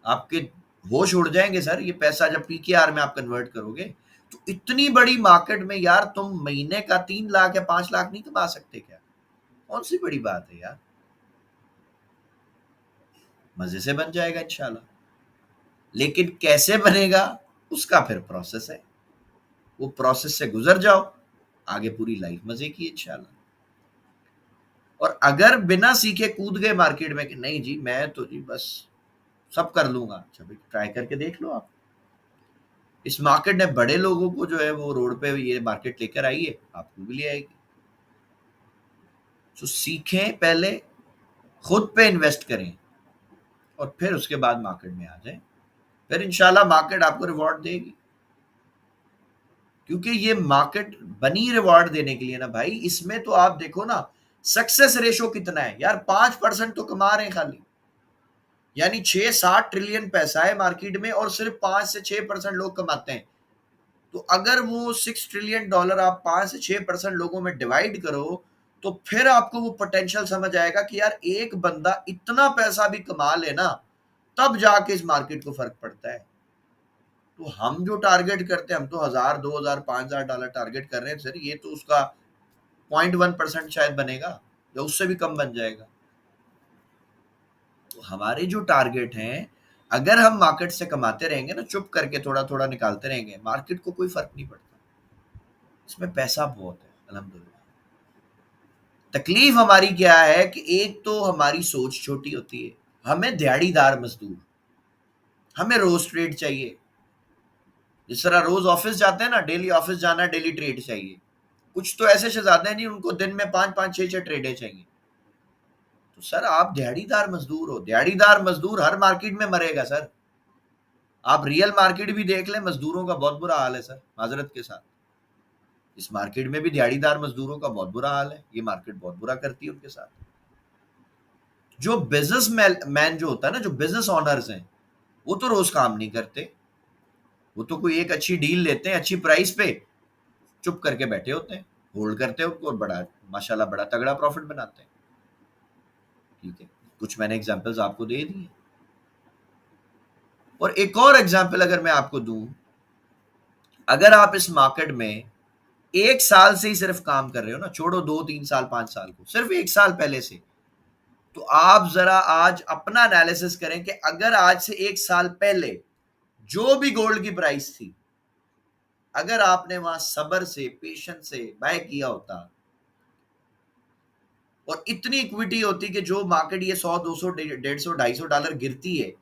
आपके होश उड़ जाएंगे सर, ये पैसा जब पीकेआर में आप कन्वर्ट करोगे तो इतनी बड़ी मार्केट में यार तुम महीने का 3 लाख या 5 लाख नहीं कमा सकते क्या? कौन सी बड़ी बात है यार, मजे से बन जाएगा इंशाल्लाह। लेकिन कैसे बनेगा उसका फिर प्रोसेस है, वो प्रोसेस से गुजर जाओ, आगे पूरी लाइफ मजे की इंशाल्लाह। और अगर बिना सीखे कूद गए मार्केट में कि नहीं जी मैं तो जी बस सब कर लूंगा, अच्छा भाई ट्राई करके देख लो आप। इस मार्केट ने बड़े लोगों को जो है वो रोड पे ये मार्केट लेकर आई है, आपको भी ले आएगी। तो सीखें, पहले खुद पे इन्वेस्ट करें और फिर उसके बाद मार्केट में आ जाएं, फिर इंशाल्लाह मार्केट आपको रिवॉर्ड देगी। क्योंकि ये मार्केट बनी रिवॉर्ड देने के लिए ना भाई। इसमें तो आप देखो ना सक्सेस रेशो कितना है यार, 5% तो कमा रहे हैं खाली, यानी 6-7 ट्रिलियन पैसा है मार्केट में और सिर्फ 5 से 6% लोग कमाते हैं। तो अगर वो $6 ट्रिलियन आप 5 से 6% लोगों में डिवाइड करो तो फिर आपको वो पोटेंशियल समझ आएगा कि यार एक बंदा इतना पैसा भी कमा लेना, तब जाके इस मार्केट को फर्क पड़ता है। तो हम जो टारगेट करते हैं, हम तो 1000, 2000, $5,000 टारगेट कर रहे हैं सर, ये तो उसका 0.1% शायद बनेगा या उससे भी कम बन जाएगा। तो हमारे जो टारगेट हैं, अगर हम मार्केट से कमाते रहेंगे ना, चुप करके थोड़ा थोड़ा निकालते रहेंगे, मार्केट को कोई फर्क नहीं पड़ता। इसमें पैसा बहुत है अल्हम्दुलिल्लाह। तकलीफ हमारी क्या है कि एक तो हमारी सोच छोटी होती है, हमें दिहाड़ीदार मजदूर, हमें रोज ट्रेड चाहिए। जिस तरह रोज ऑफिस जाते हैं ना, डेली ऑफिस जाना, डेली ट्रेड चाहिए। कुछ तो ऐसे शहजादे हैं नहीं, उनको दिन में 5-5, 6-6 ट्रेडें चाहिए। तो सर आप दिहाड़ीदार मजदूर हो, दिहाड़ीदार मजदूर हर मार्केट में मरेगा सर। आप रियल मार्केट भी देख लें, मजदूरों का बहुत बुरा हाल है सर, माजरत के साथ। इस मार्केट में भी दिहाड़ीदार मजदूरों का बहुत बुरा हाल है, ये मार्केट बहुत बुरा करती है उनके साथ। जो बिजनेस मैन जो होता है ना, जो बिजनेस ऑनर्स हैं, वो तो रोज काम नहीं करते, वो तो कोई एक अच्छी डील लेते हैं अच्छी प्राइस पे, चुप करके बैठे होते हैं, होल्ड करते हैं उनको और बड़ा माशाल्लाह बड़ा तगड़ा प्रॉफिट बनाते हैं। ठीक है, कुछ मैंने एग्जांपल्स आपको दे दिए। और एक और एग्जांपल अगर मैं आपको दूं, अगर आप इस मार्केट में 1 साल से ही सिर्फ काम कर रहे हो ना, छोड़ो 2-3 साल 5 साल को, सिर्फ 1 साल पहले से, तो आप जरा आज अपना एनालिसिस करें कि अगर आज से 1 साल पहले जो भी गोल्ड की प्राइस थी, अगर आपने वहां सब्र से, पेशेंस से बाय किया होता और इतनी इक्विटी होती कि जो मार्केट ये 100, 200, 150, $250 गिरती है,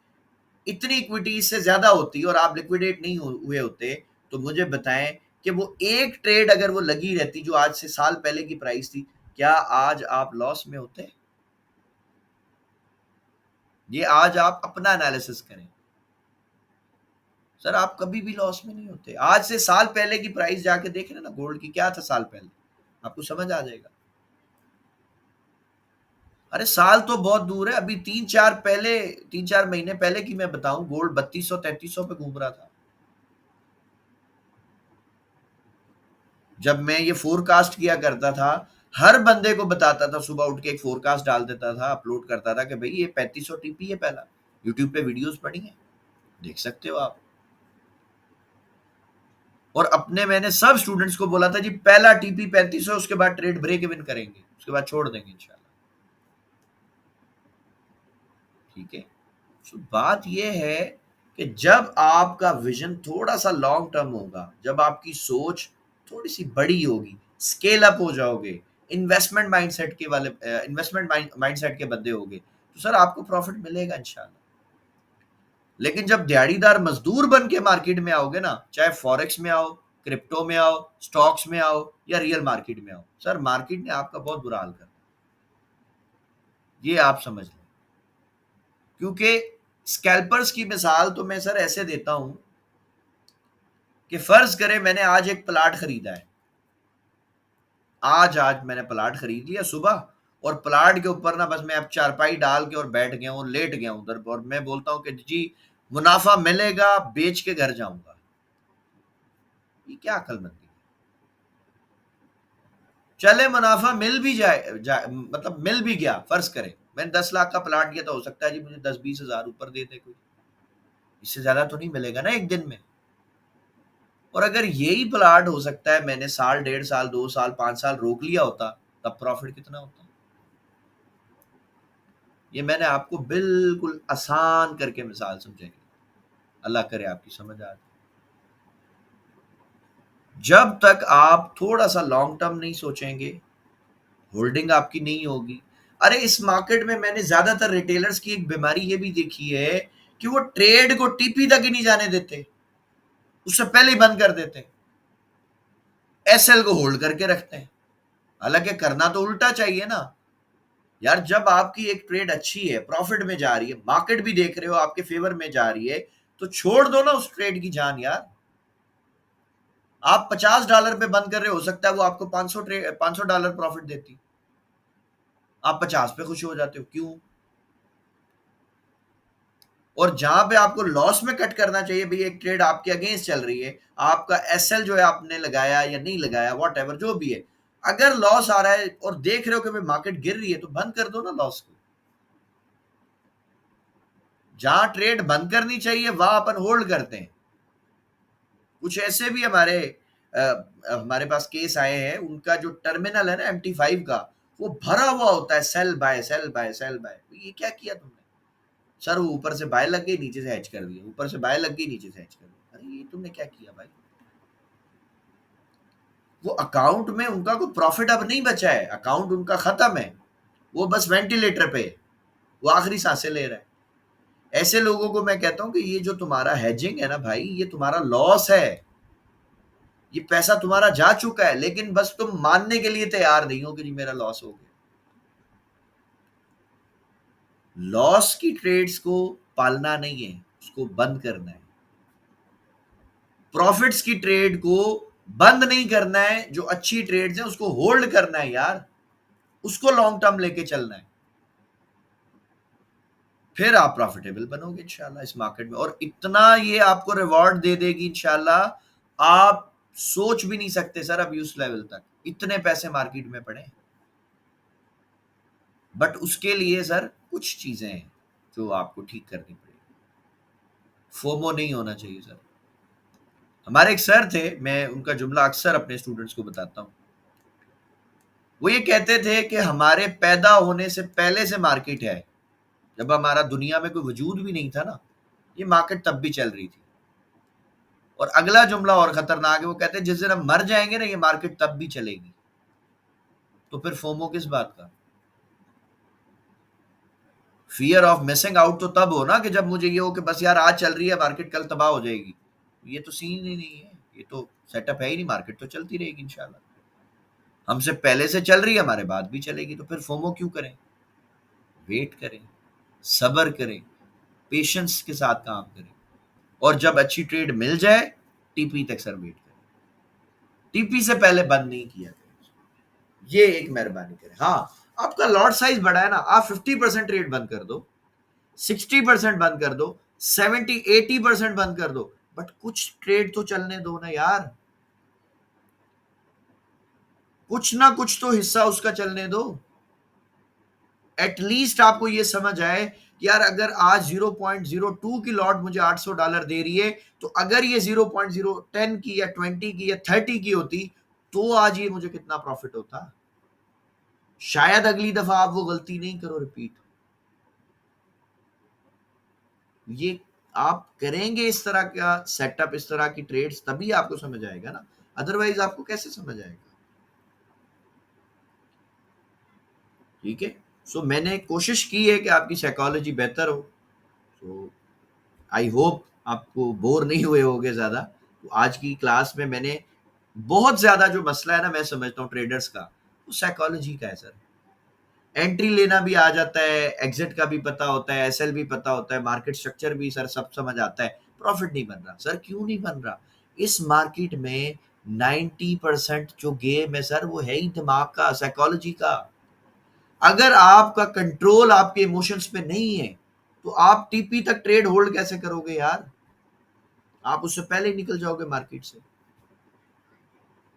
इतनी इक्विटी इससे ज्यादा होती और आप लिक्विडेट नहीं हुए होते, तो मुझे बताएं कि वो एक ट्रेड अगर वो लगी रहती जो आज से साल पहले की प्राइस थी, क्या आज आप लॉस में होते? ये आज आप अपना एनालिसिस करें। सर आप कभी भी लॉस में नहीं होते। आज से साल पहले की प्राइस जाके देख रहे ना गोल्ड की, क्या था साल पहले, आपको समझ आ जाएगा। अरे साल तो बहुत दूर है, अभी 3-4 महीने पहले की मैं बताऊं, गोल्ड 3200-3300 पे घूम रहा था। जब मैं ये फोरकास्ट किया करता था, हर बंदे को बताता था, सुबह उठ के एक फोरकास्ट डाल देता था, अपलोड करता था कि भाई ये 3500 टीपी है। पहला यूट्यूब पे वीडियोस पड़ी हैं, देख सकते हो आप। और अपने मैंने सब स्टूडेंट्स को बोला था जी, पहला टीपी 3500, उसके बाद ट्रेड ब्रेक इवन करेंगे, उसके बाद छोड़ देंगे इंशाल्लाह। ठीक है, तो बात यह है कि जब आपका विजन थोड़ा सा लॉन्ग टर्म होगा, जब आपकी सोच थोड़ी सी बड़ी होगी, स्केल अप हो जाओगे, इन्वेस्टमेंट माइंडसेट के बंदे होगे, तो सर आपको प्रॉफिट मिलेगा इंशाल्लाह। लेकिन जब दिहाड़ीदार मजदूर बन के मार्केट में आओगे ना, चाहे फॉरेक्स में आओ, क्रिप्टो में आओ, स्टॉक्स में आओ या रियल मार्केट में आओ, सर मार्केट ने आपका बहुत बुरा हाल कर, ये आप समझ लें। क्योंकि स्कैल्पर्स की मिसाल तो मैं सर ऐसे देता हूं कि फर्ज करें मैंने आज एक प्लाट खरीदा है, आज मैंने प्लाट खरीद लिया सुबह, और प्लाट के ऊपर ना बस मैं अब चारपाई डाल के और बैठ गया हूँ, लेट गया हूं उधर, और मैं बोलता हूँ कि जी मुनाफा मिलेगा, बेच के घर जाऊंगा। ये क्या अक्लमंदी? चले मुनाफा मिल भी मतलब मिल भी गया, फर्ज करें मैंने 10 लाख का प्लाट किया, तो हो सकता है जी मुझे 10-20 हजार ऊपर दे दे कोई, इससे ज्यादा तो नहीं मिलेगा ना एक दिन में। और अगर यही प्लाट हो सकता है मैंने साल, 1.5 साल, 2 साल, 5 साल रोक लिया होता, तब प्रॉफिट कितना होता? ये मैंने आपको बिल्कुल आसान करके मिसाल समझाई, अल्लाह करे आपकी समझ आ जाए। जब तक आप थोड़ा सा लॉन्ग टर्म नहीं सोचेंगे, होल्डिंग आपकी नहीं होगी। अरे इस मार्केट में मैंने ज्यादातर रिटेलर्स की एक बीमारी ये भी देखी है कि वो ट्रेड को टीपी तक ही नहीं जाने देते, उससे पहले ही बंद कर देते, एसएल को होल्ड करके रखते हैं। हालांकि करना तो उल्टा चाहिए ना यार, जब आपकी एक ट्रेड अच्छी है, प्रॉफिट में जा रही है, मार्केट भी देख रहे हो आपके फेवर में जा रही है, तो छोड़ दो ना उस ट्रेड की जान यार। आप $50 पे बंद कर रहे हो सकता है वो आपको $500 प्रॉफिट देती, आप 50 पे खुश हो जाते हो, क्यों? और जहां पे आपको लॉस में कट करना चाहिए, भाई एक ट्रेड आपके अगेंस्ट चल रही है, आपका एसएल जो है आपने लगाया या नहीं लगाया, वॉट एवर जो भी है, अगर लॉस आ रहा है और देख रहे हो कि भाई मार्केट गिर रही है, तो बंद कर दो ना लॉस को। जहां ट्रेड बंद करनी चाहिए वहां अपन होल्ड करते हैं। कुछ ऐसे भी हमारे पास केस आए हैं, उनका जो टर्मिनल है ना MT5 का, वो भरा हुआ होता है cell by cell by cell by. ये क्या किया तुमने? सर वो ऊपर से बाय लग गई, नीचे से हैच कर दिया, ऊपर से बाय लग गई, नीचे से हैच कर दिया। अरे ये तुमने क्या किया भाई? वो अकाउंट में उनका कोई प्रॉफिट अब नहीं बचा है, अकाउंट उनका खत्म है, वो बस वेंटिलेटर पे, वो आखिरी सांसें ले रहा है। ऐसे लोगों को मैं कहता हूं कि ये जो तुम्हारा हेजिंग है ना भाई, ये तुम्हारा लॉस है, ये पैसा तुम्हारा जा चुका है, लेकिन बस तुम मानने के लिए तैयार नहीं हो कि जी मेरा लॉस हो गया। लॉस की ट्रेड्स को पालना नहीं है, उसको बंद करना है। प्रॉफिट्स की ट्रेड को बंद नहीं करना है, जो अच्छी ट्रेड्स हैं उसको होल्ड करना है यार, उसको लॉन्ग टर्म लेके चलना है, फिर आप प्रॉफिटेबल बनोगे इंशाल्लाह इस मार्केट में। और इतना ये आपको रिवॉर्ड दे देगी इंशाल्लाह, आप सोच भी नहीं सकते सर अभी उस लेवल तक, इतने पैसे मार्केट में पड़े। बट उसके लिए सर कुछ चीजें हैं जो आपको ठीक करनी पड़ेगी। फोमो नहीं होना चाहिए सर। हमारे एक सर थे, मैं उनका जुमला अक्सर अपने स्टूडेंट्स को बताता हूँ। वो ये कहते थे कि हमारे पैदा होने से पहले से मार्केट है, जब हमारा दुनिया में कोई वजूद भी नहीं था ना, ये मार्केट तब भी चल रही थी। और अगला जुमला और खतरनाक है, वो कहते हैं जिस दिन हम मर जाएंगे ना, ये मार्केट तब भी चलेगी। तो फिर फोमो किस बात का? फियर ऑफ मिसिंग आउट तो तब हो ना कि जब मुझे ये हो कि बस यार आज चल रही है मार्केट, कल तबाह हो जाएगी। ये तो सीन ही नहीं है, ये तो सेटअप है ही नहीं, मार्केट तो चलती रहेगी इंशाल्लाह। हमसे पहले से चल रही है, हमारे बाद भी चलेगी, तो फिर फोमो क्यों करें? वेट करें, सब्र करें, पेशेंस के साथ काम करें, और जब अच्छी ट्रेड मिल जाए टीपी तक सर वेट करें। टीपी से पहले बंद नहीं किया करें, ये एक मेहरबानी करें। हाँ, आपका लॉट साइज बड़ा है ना, आप 50% ट्रेड बंद कर दो, 60% बंद कर दो, 70-80% बंद कर दो, बट कुछ ट्रेड तो चलने दो ना यार, कुछ ना कुछ तो हिस्सा उसका चलने दो। एटलीस्ट आपको ये समझ आए कि यार अगर आज 0.02 की लॉट मुझे $800 दे रही है, तो अगर ये 0.010 की या 20 की या 30 की होती, तो आज ये मुझे कितना प्रॉफिट होता। शायद अगली दफा आप वो गलती नहीं करो रिपीट। ये आप करेंगे इस तरह का सेटअप, इस तरह की ट्रेड्स, तभी आपको समझ आएगा ना, अदरवाइज आपको कैसे समझ आएगा? ठीक है। सो मैंने कोशिश की है कि आपकी साइकोलॉजी बेहतर हो। सो आई होप आपको बोर नहीं हुए होगे ज्यादा। तो आज की क्लास में मैंने बहुत ज्यादा जो मसला है ना, मैं समझता हूँ ट्रेडर्स का, वो साइकोलॉजी का है सर। एंट्री लेना भी आ जाता है, एग्जिट का भी पता होता है, एसएल भी पता होता है, मार्केट स्ट्रक्चर भी सर सब समझ आता है, प्रॉफिट नहीं बन रहा। सर क्यों नहीं बन रहा? इस मार्केट में 90% जो गेम है सर, वो है ही दिमाग का, साइकोलॉजी का। अगर आपका कंट्रोल आपके इमोशंस पे नहीं है, तो आप टीपी तक ट्रेड होल्ड कैसे करोगे यार? आप उससे पहले ही निकल जाओगे मार्केट से।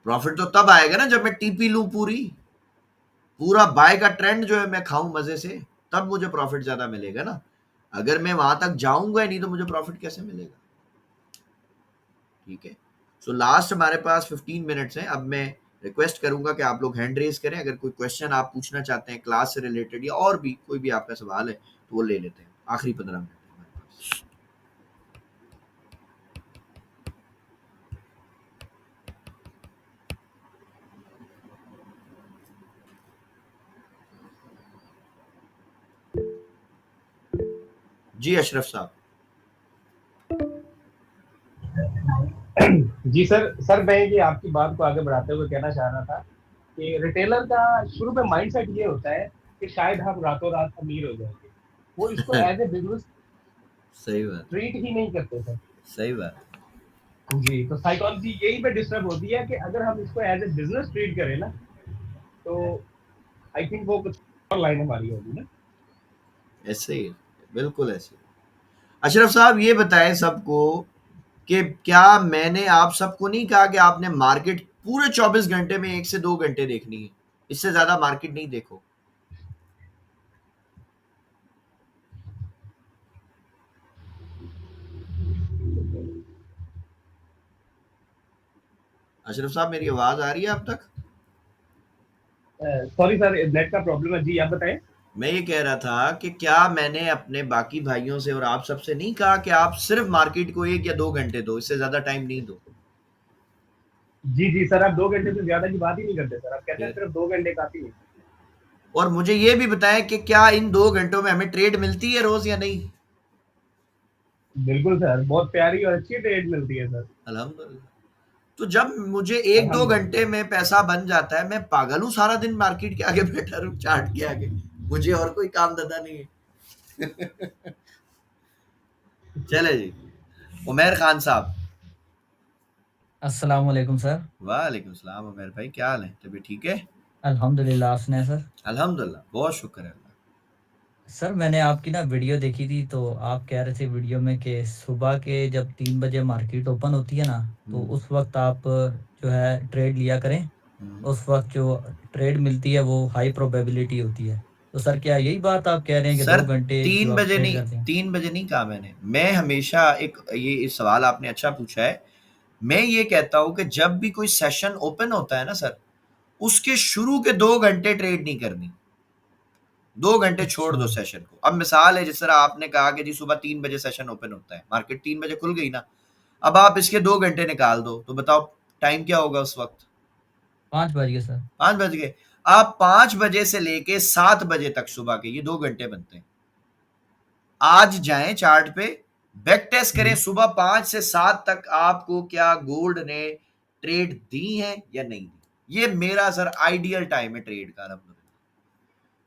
प्रॉफिट तो तब आएगा ना जब मैं टीपी लूं, पूरा बाय का ट्रेंड जो है मैं खाऊं मजे से, तब मुझे प्रॉफिट ज्यादा मिलेगा ना। अगर मैं वहां तक जाऊंगा ही नहीं, तो मुझे प्रॉफिट कैसे मिलेगा? ठीक है। सो लास्ट हमारे पास 15 मिनट्स हैं। अब मैं रिक्वेस्ट करूंगा कि आप लोग हैंड रेज करें, अगर कोई क्वेश्चन आप पूछना चाहते हैं क्लास से रिलेटेड, या और भी कोई भी आपका सवाल है, तो वो ले लेते हैं। आखिरी 15 मिनट है हमारे पास। जी अशरफ साहब। जी सर मैं ये आपकी बात को आगे बढ़ाते हुए कहना चाह रहा था कि रिटेलर का शुरू में माइंडसेट ये होता है कि शायद हम रातों रात अमीर हो जाएंगे। वो इसको एज ए बिजनेस सही बात, ट्रीट ही नहीं करते सर। सही बात। जी, तो साइकोलॉजी यही पे डिस्टर्ब होती है कि अगर हम इसको एज ए बिजनेस ट्रीट करें ना, तो आई थिंक वो कुछ और लाइन हमारी होगी ना। ऐसे ही, बिल्कुल ऐसे। अशरफ साहब ये बताएं सबको कि क्या मैंने आप सबको नहीं कहा कि आपने मार्केट पूरे 24 घंटे में 1 से 2 घंटे देखनी है, इससे ज्यादा मार्केट नहीं देखो। अशरफ साहब मेरी आवाज आ रही है अब तक? सॉरी सर, नेट का प्रॉब्लम है। जी आप बताएं। मैं ये कह रहा था कि क्या मैंने अपने बाकी भाइयों से और आप सबसे नहीं कहा कि आप सिर्फ मार्केट को 1 या 2 घंटे दो, इससे ज्यादा टाइम नहीं दो? जी सर, आप 2 घंटे से ज्यादा की बात ही नहीं करते सर, आप कहते हैं फिर सिर्फ 2 घंटे काफी है। और मुझे ये भी बताएं कि क्या इन 2 घंटों में हमें ट्रेड मिलती है रोज या नहीं? बिल्कुल सर, बहुत प्यारी और अच्छी ट्रेड मिलती है सर। अल्हम्दुलिल्लाह। तो जब मुझे 1-2 घंटे अल्हम्दुलिल्लाह। में पैसा बन जाता है, मैं पागल हूँ सारा दिन मार्केट के आगे बैठा रहूं, चार्ट के आगे, मुझे और कोई काम धंधा नहीं है। चले जी, उमेर खान साहब। अस्सलाम वालेकुम सर। वालेकुम सलाम उमेर भाई, क्या हाल है? तबीयत ठीक है? अल्हम्दुलिल्लाह, आपने सर? अल्हम्दुलिल्लाह, बहुत शुक्र है अल्लाह। सर मैंने आपकी ना वीडियो देखी थी, तो आप कह रहे थे वीडियो में कि सुबह के जब 3 बजे मार्केट ओपन होती है ना, तो उस वक़्त आप जो है ट्रेड लिया करें। उस वक़्त जो ट्रेड मिलती है वो हाई प्रोबेबिलिटी होती है। तो सर क्या यही बात आप कह रहे हैं कि सर 2 घंटे जो 3 आप बजे ट्रेड नहीं, करते हैं? 3 बजे नहीं कहा मैंने। मैं हमेशा एक ये सवाल आपने अच्छा पूछा है। मैं ये कहता हूँ कि जब भी कोई सेशन ओपन होता है ना सर, उसके शुरू के 2 घंटे ट्रेड नहीं करनी। 2 घंटे छोड़ अच्छा, दो सेशन को। अब मिसाल है जिस तरह आपने कहा कि जी सुबह 3 बजे सेशन ओपन होता है, मार्केट 3 बजे खुल गई ना, अब आप इसके 2 घंटे निकाल दो, तो बताओ टाइम क्या होगा उस वक़्त? 5 बज गए सर। 5 बज गए। आप 5 बजे से लेके 7 बजे तक सुबह के ये 2 घंटे बनते हैं। आज जाएं चार्ट पे, बैक टेस्ट करें जी, सुबह 5 से 7 तक आपको क्या गोल्ड ने ट्रेड दी है या नहीं दी। ये मेरा सर आइडियल टाइम है ट्रेड का। अल्हम्दुलिल्लाह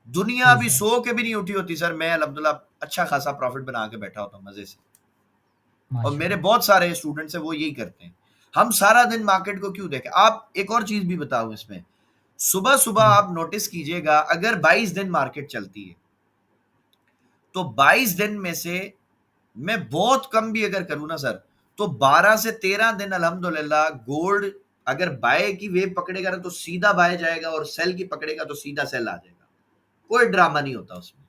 दुनिया जी अभी सर, सो के भी नहीं उठी होती सर, मैं अल्हम्दुलिल्लाह अच्छा खासा प्रॉफिट बना के बैठा होता हूँ मजे से। और मेरे माशाअल्लाह। बहुत सारे स्टूडेंट्स हैं वो यही करते हैं। हम सारा दिन मार्केट को क्यों देखें। आप एक और चीज भी बताऊं इसमें, सुबह सुबह जी, आप नोटिस कीजिएगा, अगर 22 दिन मार्केट चलती है तो 22 दिन में से मैं बहुत कम भी अगर करूं ना सर, तो 12 से 13 दिन अल्हम्दुलिल्लाह गोल्ड अगर बाय की वेव पकड़ेगा ना तो सीधा बाय जाएगा, और सेल की पकड़ेगा तो सीधा सेल आ जाएगा। कोई ड्रामा नहीं होता उसमें।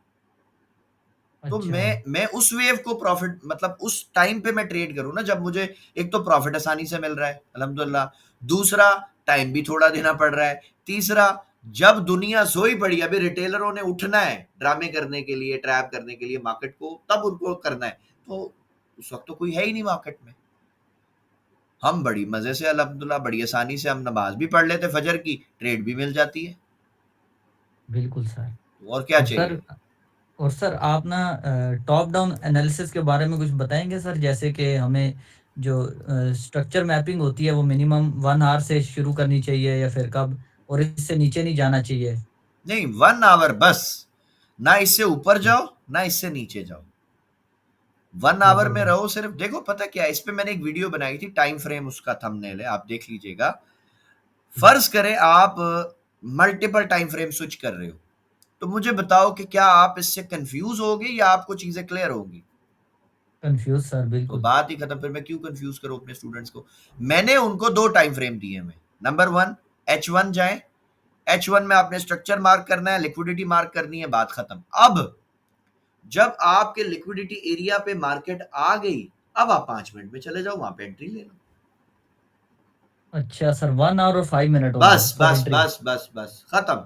तो अच्छा, मैं उस वेव को प्रॉफिट मतलब उस टाइम पे मैं ट्रेड करूं ना जब मुझे एक तो प्रॉफिट आसानी से मिल रहा है अल्हम्दुलिल्लाह, दूसरा टाइम भी थोड़ा देना पड़ रहा है, तीसरा जब दुनिया सोई पड़ी अभी रिटेलरों ने उठना है ड्रामे करने के लिए, ट्रैप करने के लिए मार्केट को, तब उनको करना है। तो उस वक्त तो कोई है ही नहीं मार्केट में। हम बड़ी मजे से अल्हम्दुलिल्लाह बड़ी आसानी से हम नमाज भी पढ़ लेते फजर की, ट्रेड भी मिल जाती है। बिल्कुल सर। तो और क्या और सर चाहिए। आप ना टॉप डाउन एनालिसिस के बारे में कुछ बताएँगे सर? जैसे कि हमें जो स्ट्रक्चर मैपिंग होती है वो मिनिमम 1 आवर से शुरू करनी चाहिए या फिर कब, और इससे नीचे नहीं जाना चाहिए? नहीं 1 आवर बस, ना इससे ऊपर जी, जाओ ना इससे नीचे जाओ। 1 आवर में ज़बरदस्त। रहो सिर्फ। देखो पता क्या है, इस पे मैंने एक वीडियो बनाई थी, टाइम फ्रेम उसका थंबनेल है, आप देख लीजिएगा। जी, फर्ज करें आप मल्टीपल टाइम फ्रेम स्विच कर रहे हो, तो मुझे बताओ कि क्या आप इससे कंफ्यूज होगे या आपको चीजें क्लियर होंगी। कन्फ्यूज़ सर तो बिल्कुल। बात ही खत्म, फिर मैं क्यों कंफ्यूज करूं अपने स्टूडेंट्स को। मैंने उनको 2 टाइम फ्रेम दिए हैं। नंबर 1 H1 जाए, H1 में आपने स्ट्रक्चर मार्क करना है, लिक्विडिटी मार्क करनी है, बात खत्म। अब जब आपके लिक्विडिटी एरिया पे मार्केट आ गई, अब आप 5 मिनट में चले जाओ, वहां पे एंट्री ले लो। अच्छा सर, 1 आवर और 5 मिनट ओनली बस फॉर बस एंट्री। बस बस बस खत्म।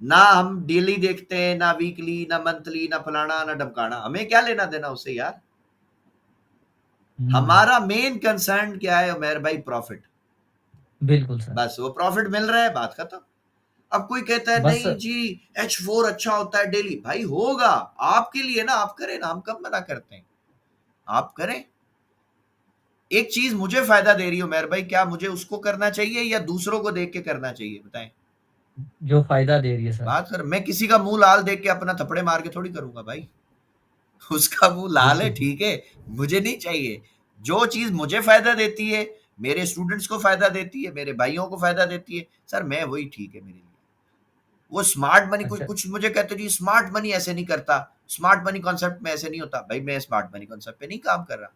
ना हम डेली देखते हैं, ना वीकली, ना मंथली, ना फलाना ना ढमकाना, हमें क्या लेना देना उससे यार। हुँ, हमारा मेन कंसर्न क्या है मेरे भाई, प्रॉफिट। बिल्कुल सर। बस वो प्रॉफिट मिल रहा है, बात खत्म। अब कोई कहता है बस नहीं जी H4 अच्छा होता है डेली, भाई होगा आपके लिए ना, आप करें ना, हम कब मना करते हैं, आप करें। एक चीज मुझे फायदा दे रही हो मेहर भाई, क्या मुझे उसको करना चाहिए या दूसरों को देख के करना चाहिए, बताएं। जो फ़ायदा दे रही है सर। बात कर, मैं किसी का मुंह लाल देख के अपना थप्पड़े मार के थोड़ी करूंगा भाई। उसका मुंह लाल है बिल्कुल, ठीक है, मुझे नहीं चाहिए। जो चीज मुझे फायदा देती है, मेरे स्टूडेंट्स को फायदा देती है, मेरे भाइयों को फायदा देती है, सर मैं वही ठीक है मेरे लिए। वो स्मार्ट मनी, कुछ अच्छा, कुछ मुझे कहते हो जी स्मार्ट मनी ऐसे नहीं करता, स्मार्ट मनी कॉन्सेप्ट में ऐसे नहीं होता। भाई मैं स्मार्ट मनी कॉन्सेप्ट पे नहीं काम कर रहा।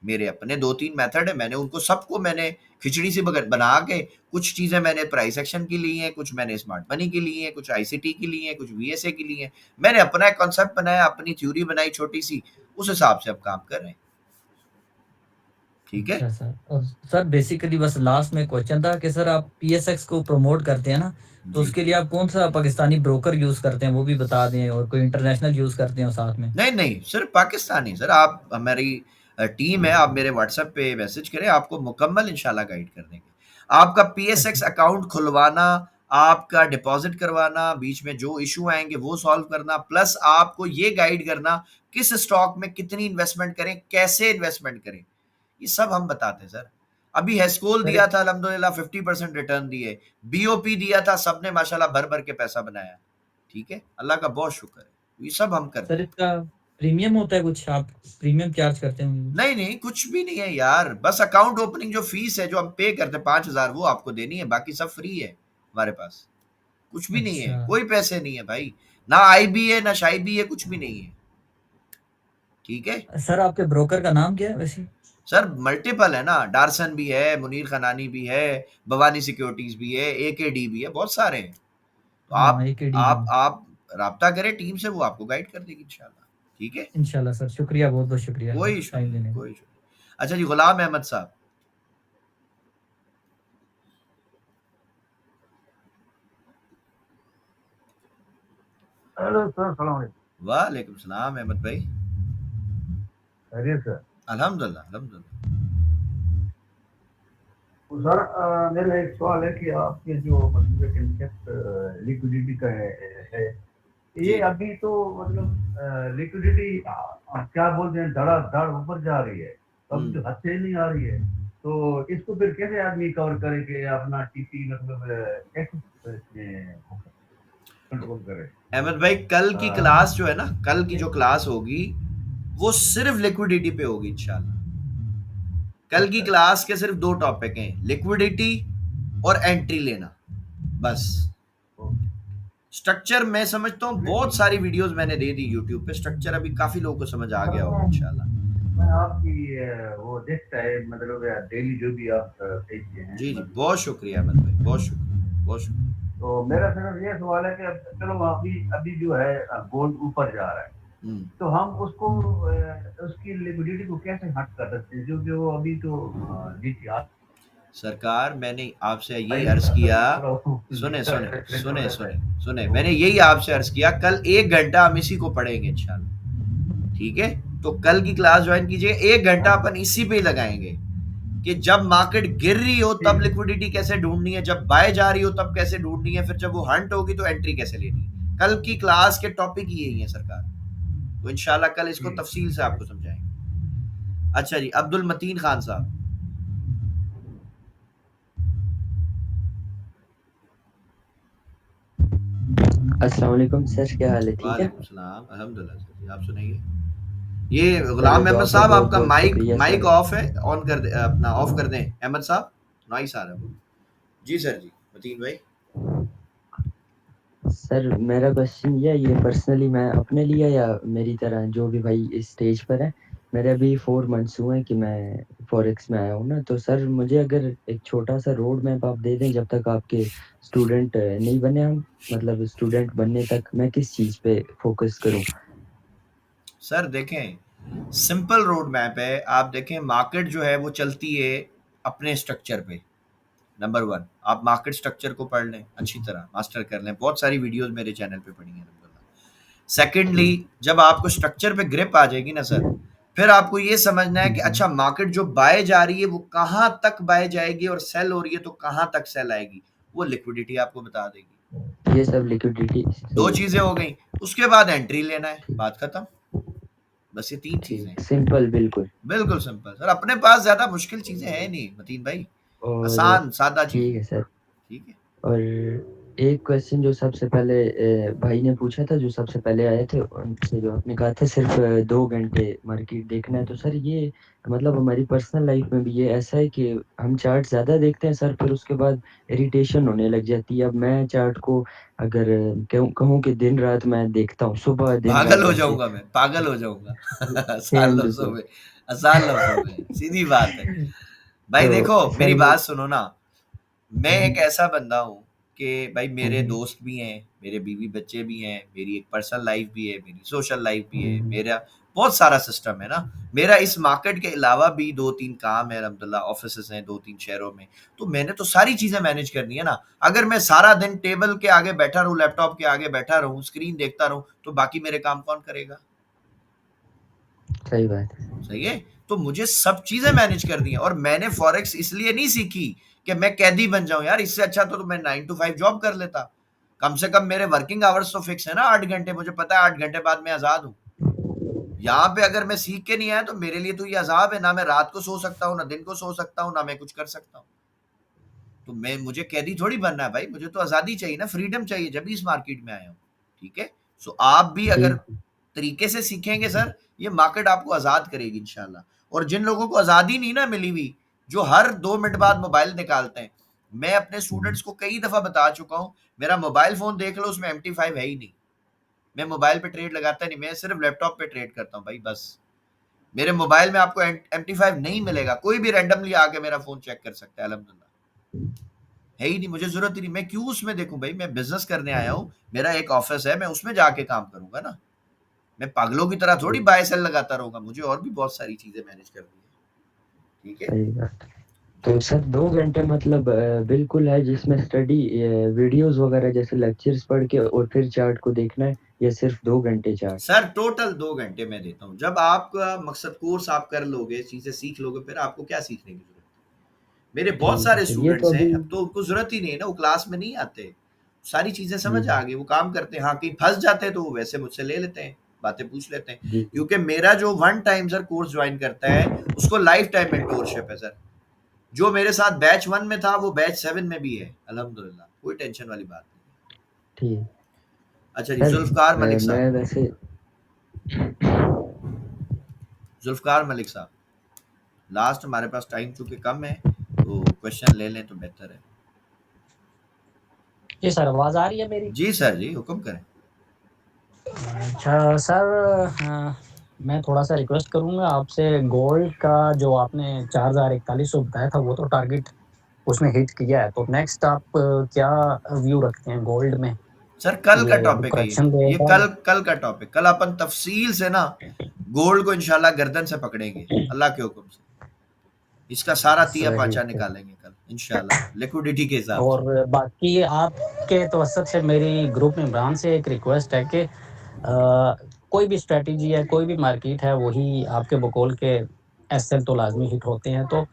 मेरे अपने 2-3 मेथड है, मैंने उनको सबको मैंने खिचड़ी से बना के, कुछ चीजें मैंने प्राइस एक्शन की ली हैं, कुछ मैंने स्मार्ट मनी की ली हैं, कुछ आईसीटी की ली हैं, कुछ वीएसए की ली हैं। मैंने अपना एक कॉन्सेप्ट बनाया, अपनी थ्योरी बनाई छोटी सी, उस हिसाब से अब काम कर रहे हैं। ठीक है। अच्छा सर। और सर बेसिकली बस लास्ट में क्वेश्चन था कि सर आप पीएसएक्स को प्रमोट करते हैं ना, तो जी। उसके लिए आप कौन-सा पाकिस्तानी ब्रोकर यूज़ करते हैं वो भी बता दें, और कोई इंटरनेशनल यूज़ करते हो साथ में? नहीं नहीं सिर्फ पाकिस्तानी सर। आप हमारी टीम है, आप मेरे व्हाट्सएप पे मैसेज करें, आपको मुकम्मल इंशाल्लाह गाइड कर देंगे। आपका अच्छा, पीएसएक्स अकाउंट खुलवाना, आपका डिपॉजिट करवाना, बीच में जो इशू आएंगे वो सॉल्व करना, प्लस आपको ये गाइड करना किस स्टॉक में कितनी इन्वेस्टमेंट करें, कैसे इन्वेस्टमेंट करें, ये सब हम बताते हैं सर। अभी हेस्कोल सर दिया था अल्हम्दुलिल्लाह 50% रिटर्न दिए, बीओपी दिया था, सबने माशाल्लाह भर भर के पैसा बनाया। ठीक है, अल्लाह का बहुत शुक्र है, ये सब हम करते सर हैं। इसका प्रीमियम होता है कुछ? आप प्रीमियम चार्ज करते होंगे कुछ? नहीं नहीं कुछ भी नहीं है यार, बस अकाउंट ओपनिंग जो फीस है जो हम पे करते हैं 5,000, वो आपको देनी है, बाकी सब फ्री है हमारे पास। कुछ भी नहीं है, अच्छा, कोई पैसे नहीं है भाई। ना IB है, ना शाइबी है, कुछ भी नहीं है। ठीक है सर आपके ब्रोकर का नाम क्या है वैसे? सर, मल्टीपल है ना, डारसन भी है, मुनीर खनानी भी है, भवानी सिक्योरिटीज भी है, AKD भी है, बहुत सारे हैं। तो हाँ, AKD भी। आप राब्ता करें टीम से, वो आपको गाइड कर देगी इंशाल्लाह। ठीक है, इंशाल्लाह सर, शुक्रिया, बहुत बहुत शुक्रिया कोई इशू टाइम नहीं, देने का। कोई इशू नहीं। अच्छा जी, गुलाम अहमद साहब। हेलो सर, सलाम अलैकुम। वालेकुम सलाम अहमद भाई। खैरियत सर? अल्हम्दुलिल्लाह, अल्हम्दुलिल्लाह। तो सर, मेरा एक सवाल है कि आपके जो मतलब कंसेप्ट लिक्विडिटी का है जी ये जी। अभी तो मतलब लिक्विडिटी क्या बोलते हैं, धड़ाधड़ ऊपर जा रही है, अभी तो हद से नहीं आ रही है। तो इसको फिर कैसे आदमी कवर करे कि अपना टीपी मतलब कैसे इसमें कंट्रोल करे? अहमद भाई, कल की अ, क्लास जो है ना, कल की जो क्लास होगी वो सिर्फ लिक्विडिटी पे होगी इंशाल्लाह। कल की अच्छा। क्लास के सिर्फ दो टॉपिक हैं, लिक्विडिटी और एंट्री लेना, बस। ओके। स्ट्रक्चर मैं समझता हूँ बहुत सारी वीडियोस मैंने दे दी यूट्यूब पे, स्ट्रक्चर अभी काफी लोगों को समझ आ सर, गया होगा इंशाल्लाह। मैं आपकी वो देखता है मतलब डेली जो भी आप भेजते हैं जी जी, मतलब। बहुत शुक्रिया अहमद भाई, बहुत शुक्रिया, बहुत शुक्रिया। तो मेरा सिर्फ ये सवाल है कि चलो अभी अभी जो है गोल्ड ऊपर जा रहा है, हम्म। तो हम उसको उसकी लिक्विडिटी को कैसे हट कर सकते हैं, क्योंकि वो अभी तो नीचे आ सरकार, मैंने आपसे यही रही अर्ज है, किया, तो थोड़ा सुने सुने प्रेशर सुने रहता सुने है। सुने, तो मैंने यही आपसे अर्ज किया, कल 1 घंटा हम इसी को पढ़ेंगे इंशाल्लाह। ठीक है, तो कल की क्लास ज्वाइन कीजिए, 1 घंटा हाँ, अपन इसी पे ही लगाएंगे कि जब मार्केट गिर रही हो तब ठीक है। लिक्विडिटी कैसे ढूंढनी है, जब बाय जा रही हो तब कैसे ढूंढनी है, फिर जब वो हंट होगी तो एंट्री कैसे लेनी है। कल की क्लास के टॉपिक ही यही है सरकार, तो इंशाल्लाह कल इसको ठीक तफसील से आपको समझाएंगे। अच्छा जी, अब्दुल मतीन खान साहब। अस्सलाम वालेकुम सर, क्या हाल है? ठीक है वालेकुम सलाम, अल्हम्दुलिल्लाह सर जी, आप सुनाइए। ये सर, गुलाम दुआ अहमद का साहब, बहुत आपका बहुत माइक शुक्रिया माइक सर। ऑफ है, ऑन कर दे, अपना ऑफ कर दें अहमद साहब, नॉइस आ रहा है। जी सर जी, मतीन भाई। सर मेरा क्वेश्चन ये पर्सनली मैं अपने लिए या मेरी तरह जो भी भाई इस स्टेज पर है, मेरे अभी 4 मंथ्स हुए हैं कि मैं फॉरेक्स में आया हूँ ना, तो सर मुझे अगर एक छोटा सा रोड मैप आप दे दें, जब तक आपके स्टूडेंट नहीं बने हम, मतलब स्टूडेंट बनने तक मैं किस चीज़ पे फोकस करूँ? सर देखें, सिंपल रोड मैप है, आप देखें मार्केट जो है वो चलती है अपने स्ट्रक्चर पे। नंबर वन, आप मार्केट स्ट्रक्चर को पढ़ लें अच्छी तरह, मास्टर कर लें, बहुत सारी वीडियोस मेरे चैनल पे पड़ी हैं। सेकेंडली, ठीक। जब आपको स्ट्रक्चर पे ग्रिप आ जाएगी ना सर, फिर आपको ये समझना है कि अच्छा मार्केट जो बाय जा रही है वो कहाँ तक बाय जाएगी, और सेल हो रही है तो कहाँ तक सेल आएगी, वो लिक्विडिटी आपको बता देगी। ये सब लिक्विडिटी दो सही है। चीजें हो गई, उसके बाद एंट्री लेना है, ठीक। बात खत्म। बस ये 3 चीजें ठीक, हैं। सिंपल बिल्कुल। बिल्कुल सिंपल सर, अपने पास ज्यादा मुश्किल चीजें हैं नहीं मतीन भाई, और आसान सादा चीजें ठीक है हैं। सर। ठीक है। और एक क्वेश्चन जो सबसे पहले भाई ने पूछा था, जो सबसे पहले आए थे उनसे, जो आपने कहा था सिर्फ 2 घंटे मार्केट देखना है, तो सर ये मतलब हमारी पर्सनल लाइफ में भी ये ऐसा है कि हम चार्ट ज्यादा देखते हैं सर, फिर उसके बाद इरिटेशन होने लग जाती है। अब मैं चार्ट को अगर कहूँ कि दिन रात मैं देखता हूँ, सुबह दिन पागल रात हो ऐसे। जाऊंगा मैं, पागल हो जाऊंगा आसान सेम टू लफ्जों सेम। में, आसान लफ्जों में, सीधी बात है। भाई तो देखो, मेरी सर वो बात सुनो ना, मैं एक ऐसा बंदा हूँ कि भाई मेरे हम्म, दोस्त भी हैं, मेरे बीवी बच्चे भी हैं, मेरी एक पर्सनल लाइफ भी है, मेरी सोशल लाइफ भी है, हम्म, मेरा बहुत सारा सिस्टम है ना। मेरा इस मार्केट के अलावा भी 2-3 काम है अल्हम्दुलिल्लाह, ऑफिसेज हैं 2-3 शहरों में, तो मैंने तो सारी चीजें मैनेज करनी है ना। अगर मैं सारा दिन टेबल के आगे बैठा रहूं, लैपटॉप के आगे बैठा रहूं, स्क्रीन देखता रहूं, तो बाकी मेरे काम कौन करेगा? सही बात है। सही है। तो मुझे सब चीजें मैनेज करनी है, और मैंने फॉरेक्स इसलिए नहीं सीखी कि मैं कैदी बन जाऊं यार, इससे अच्छा तो मैं 9 to 5 जॉब कर लेता। कम से कम मेरे वर्किंग आवर्स तो फिक्स है ना, 8 घंटे, मुझे पता है 8 घंटे बाद मैं आजाद हूँ। यहाँ पे अगर मैं सीख के नहीं आया तो मेरे लिए तो ये अजाब है, ना मैं रात को सो सकता हूँ, ना दिन को सो सकता हूँ, ना मैं कुछ कर सकता हूँ। तो मैं, मुझे कैदी थोड़ी बनना है भाई, मुझे तो आजादी चाहिए ना, फ्रीडम चाहिए, जब भी इस मार्केट में आया हूँ। ठीक है। सो आप भी अगर ठीक। तरीके से सीखेंगे सर, ये मार्केट आपको आजाद करेगी इंशाल्लाह। और जिन लोगों को आजादी नहीं ना मिली हुई, जो हर 2 मिनट बाद मोबाइल निकालते हैं, मैं अपने स्टूडेंट्स को कई दफा बता चुका हूं, मेरा मोबाइल फोन देख लो, उसमें MT5 है ही नहीं। मैं मोबाइल पे ट्रेड लगाता नहीं, मैं सिर्फ लैपटॉप पे ट्रेड करता हूँ भाई बस। मेरे मोबाइल में आपको MT5 नहीं मिलेगा, कोई भी रैंडमली आके मेरा फोन चेक कर सकता है, अल्हम्दुलिल्लाह है ही नहीं, मुझे जरूरत ही नहीं, मैं क्यों उसमें देखूं भाई, मैं बिजनेस करने आया हूँ, मेरा एक ऑफिस है, मैं उसमें जाके काम करूंगा ना, मैं पागलों की तरह थोड़ी बाय सेल लगाता रहूंगा, मुझे और भी बहुत सारी चीजें मैनेज करनी है, ठीक है। सही बात। तो सर 2 घंटे मतलब बिल्कुल है जिसमें स्टडी वीडियोस वगैरह जैसे लेक्चर्स पढ़ के और फिर चार्ट को देखना है, या सिर्फ 2 घंटे चार्ट? सर टोटल 2 घंटे मैं देता हूँ, जब आपका मकसद कोर्स आप कर लोगे, चीजें सीख लोगे, फिर आपको क्या सीखने की जरूरत है। मेरे बहुत ठीक है सारे सर, ये तो स्टूडेंट्स हैं, अभी अब तो उनको जरूरत ही नहीं है ना, वो क्लास में नहीं आते, सारी चीजें जी समझ आ गई, वो काम करते हैं, हाँ कहीं फंस जाते हैं तो वो वैसे मुझसे ले लेते हैं, बातें पूछ लेते हैं, जी क्योंकि मेरा जो one time sir course join करता है उसको लाइफ टाइम मेंटोरशिप है सर। जो मेरे साथ बैच 1 में था वो बैच 7 में भी है, अल्हम्दुलिल्लाह, कोई टेंशन वाली बात नहीं। ठीक। अच्छा जी, सर जुल्फकार मलिक साहब, मैं वैसे जुल्फकार मलिक साहब, लास्ट हमारे पास टाइम चूंकि कम है तो क्वेश्चन ले लें तो बेहतर है। जी सर, आवाज आ रही है मेरी? जी सर जी, हुक्म करें। अच्छा सर, मैं थोड़ा सा रिक्वेस्ट करूंगा आपसे, गोल्ड का जो आपने 4,4100 बताया था वो तो टारगेट उसने हिट किया है, तो नेक्स्ट आप क्या व्यू रखते हैं गोल्ड में? सर कल का ये टॉपिक है, करेक्शन ये रहेगा? कल कल का टॉपिक, कल अपन तफसील से ना गोल्ड को इंशाल्लाह गर्दन से पकड़ेंगे अल्लाह के हुक्म से, इसका सारा तिया सही पाचा सही। निकालेंगे कल इंशाल्लाह लिक्विडिटी के हिसाब से। और बाकी आपके तवसत से मेरी ग्रुप इमरान से एक रिक्वेस्ट है कि कोई भी स्ट्रेटजी है, कोई भी मार्केट है, वही आपके बकौल के एसएल तो लाजमी हिट होते हैं, तो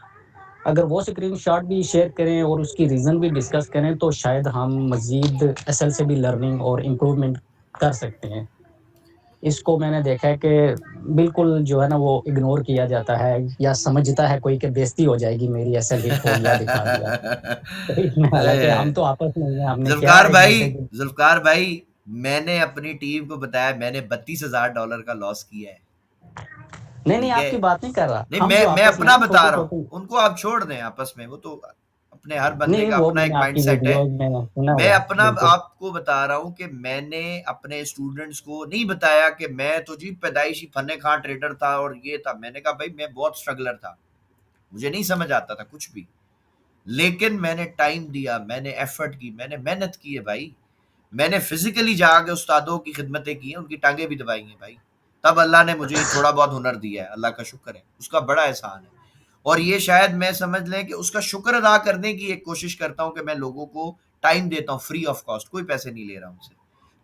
अगर वो स्क्रीनशॉट भी शेयर करें और उसकी रीज़न भी डिस्कस करें तो शायद हम मज़ीद एसएल से भी लर्निंग और इम्प्रूवमेंट कर सकते हैं। इसको मैंने देखा है कि बिल्कुल जो है ना वो इग्नोर किया जाता है, या समझता है कोई कि बेइज्जती हो जाएगी मेरी एसएल हिट हो गया, दिखा दिया। हालाँकि हम तो आपस में ही हैं, हमने क्या जुल्फकार भाई, एक-दूसरे की। जुल्फकार भाई, मैंने अपनी टीम को बताया, मैंने $32,000 का लॉस किया है, नहीं, नहीं, ठीक है। आपकी बात नहीं कर रहा। नहीं, हम जो मैं आपस में अपना ना बता रहा हूँ, छोटी-छोटी। उनको आप छोड़ दें आपस में, वो तो अपने हर बंदे नहीं, का वो अपना एक मैंने आपकी माइंडसेट है। वीडियोज़ में सुना मैं हुआ है, अपना बिल्कुल। आपको बता रहा हूँ कि मैंने अपने स्टूडेंट्स को नहीं बताया कि मैं तो जी पैदाइशी फन्ने खां ट्रेडर था और ये था, मैंने कहा भाई मैं बहुत स्ट्रगलर था, मुझे नहीं समझ आता था कुछ भी, लेकिन मैंने टाइम दिया, मैंने एफर्ट की, मैंने मेहनत की है भाई, मैंने फिजिकली जाके उस्तादों की खिदमतें की हैं, उनकी टांगें भी दबाई हैं भाई, तब अल्लाह ने मुझे थोड़ा बहुत हुनर दिया है, अल्लाह का शुक्र है, उसका बड़ा एहसान है। और ये शायद मैं समझ लें कि उसका शुक्र अदा करने की एक कोशिश करता हूँ कि मैं लोगों को टाइम देता हूँ फ्री ऑफ कॉस्ट, कोई पैसे नहीं ले रहा उनसे,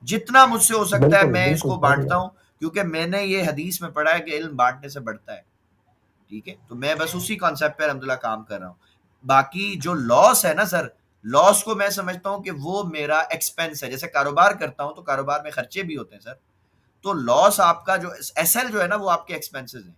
जितना मुझसे हो सकता है बिल्कुल, मैं बिल्कुल इसको सही बांटता है। हूँ, क्योंकि मैंने ये हदीस में पढ़ा है कि इल्म बांटने से बढ़ता है, ठीक है। तो मैं बस उसी कॉन्सेप्ट पे अल्हम्दुलिल्लाह काम कर रहा हूँ। बाकी जो लॉस है ना सर, लॉस को मैं समझता हूँ कि वो मेरा एक्सपेंस है, जैसे कारोबार करता हूँ तो कारोबार में खर्चे भी होते हैं सर, तो लॉस आपका जो एसएल जो है ना वो आपके एक्सपेंसेस हैं,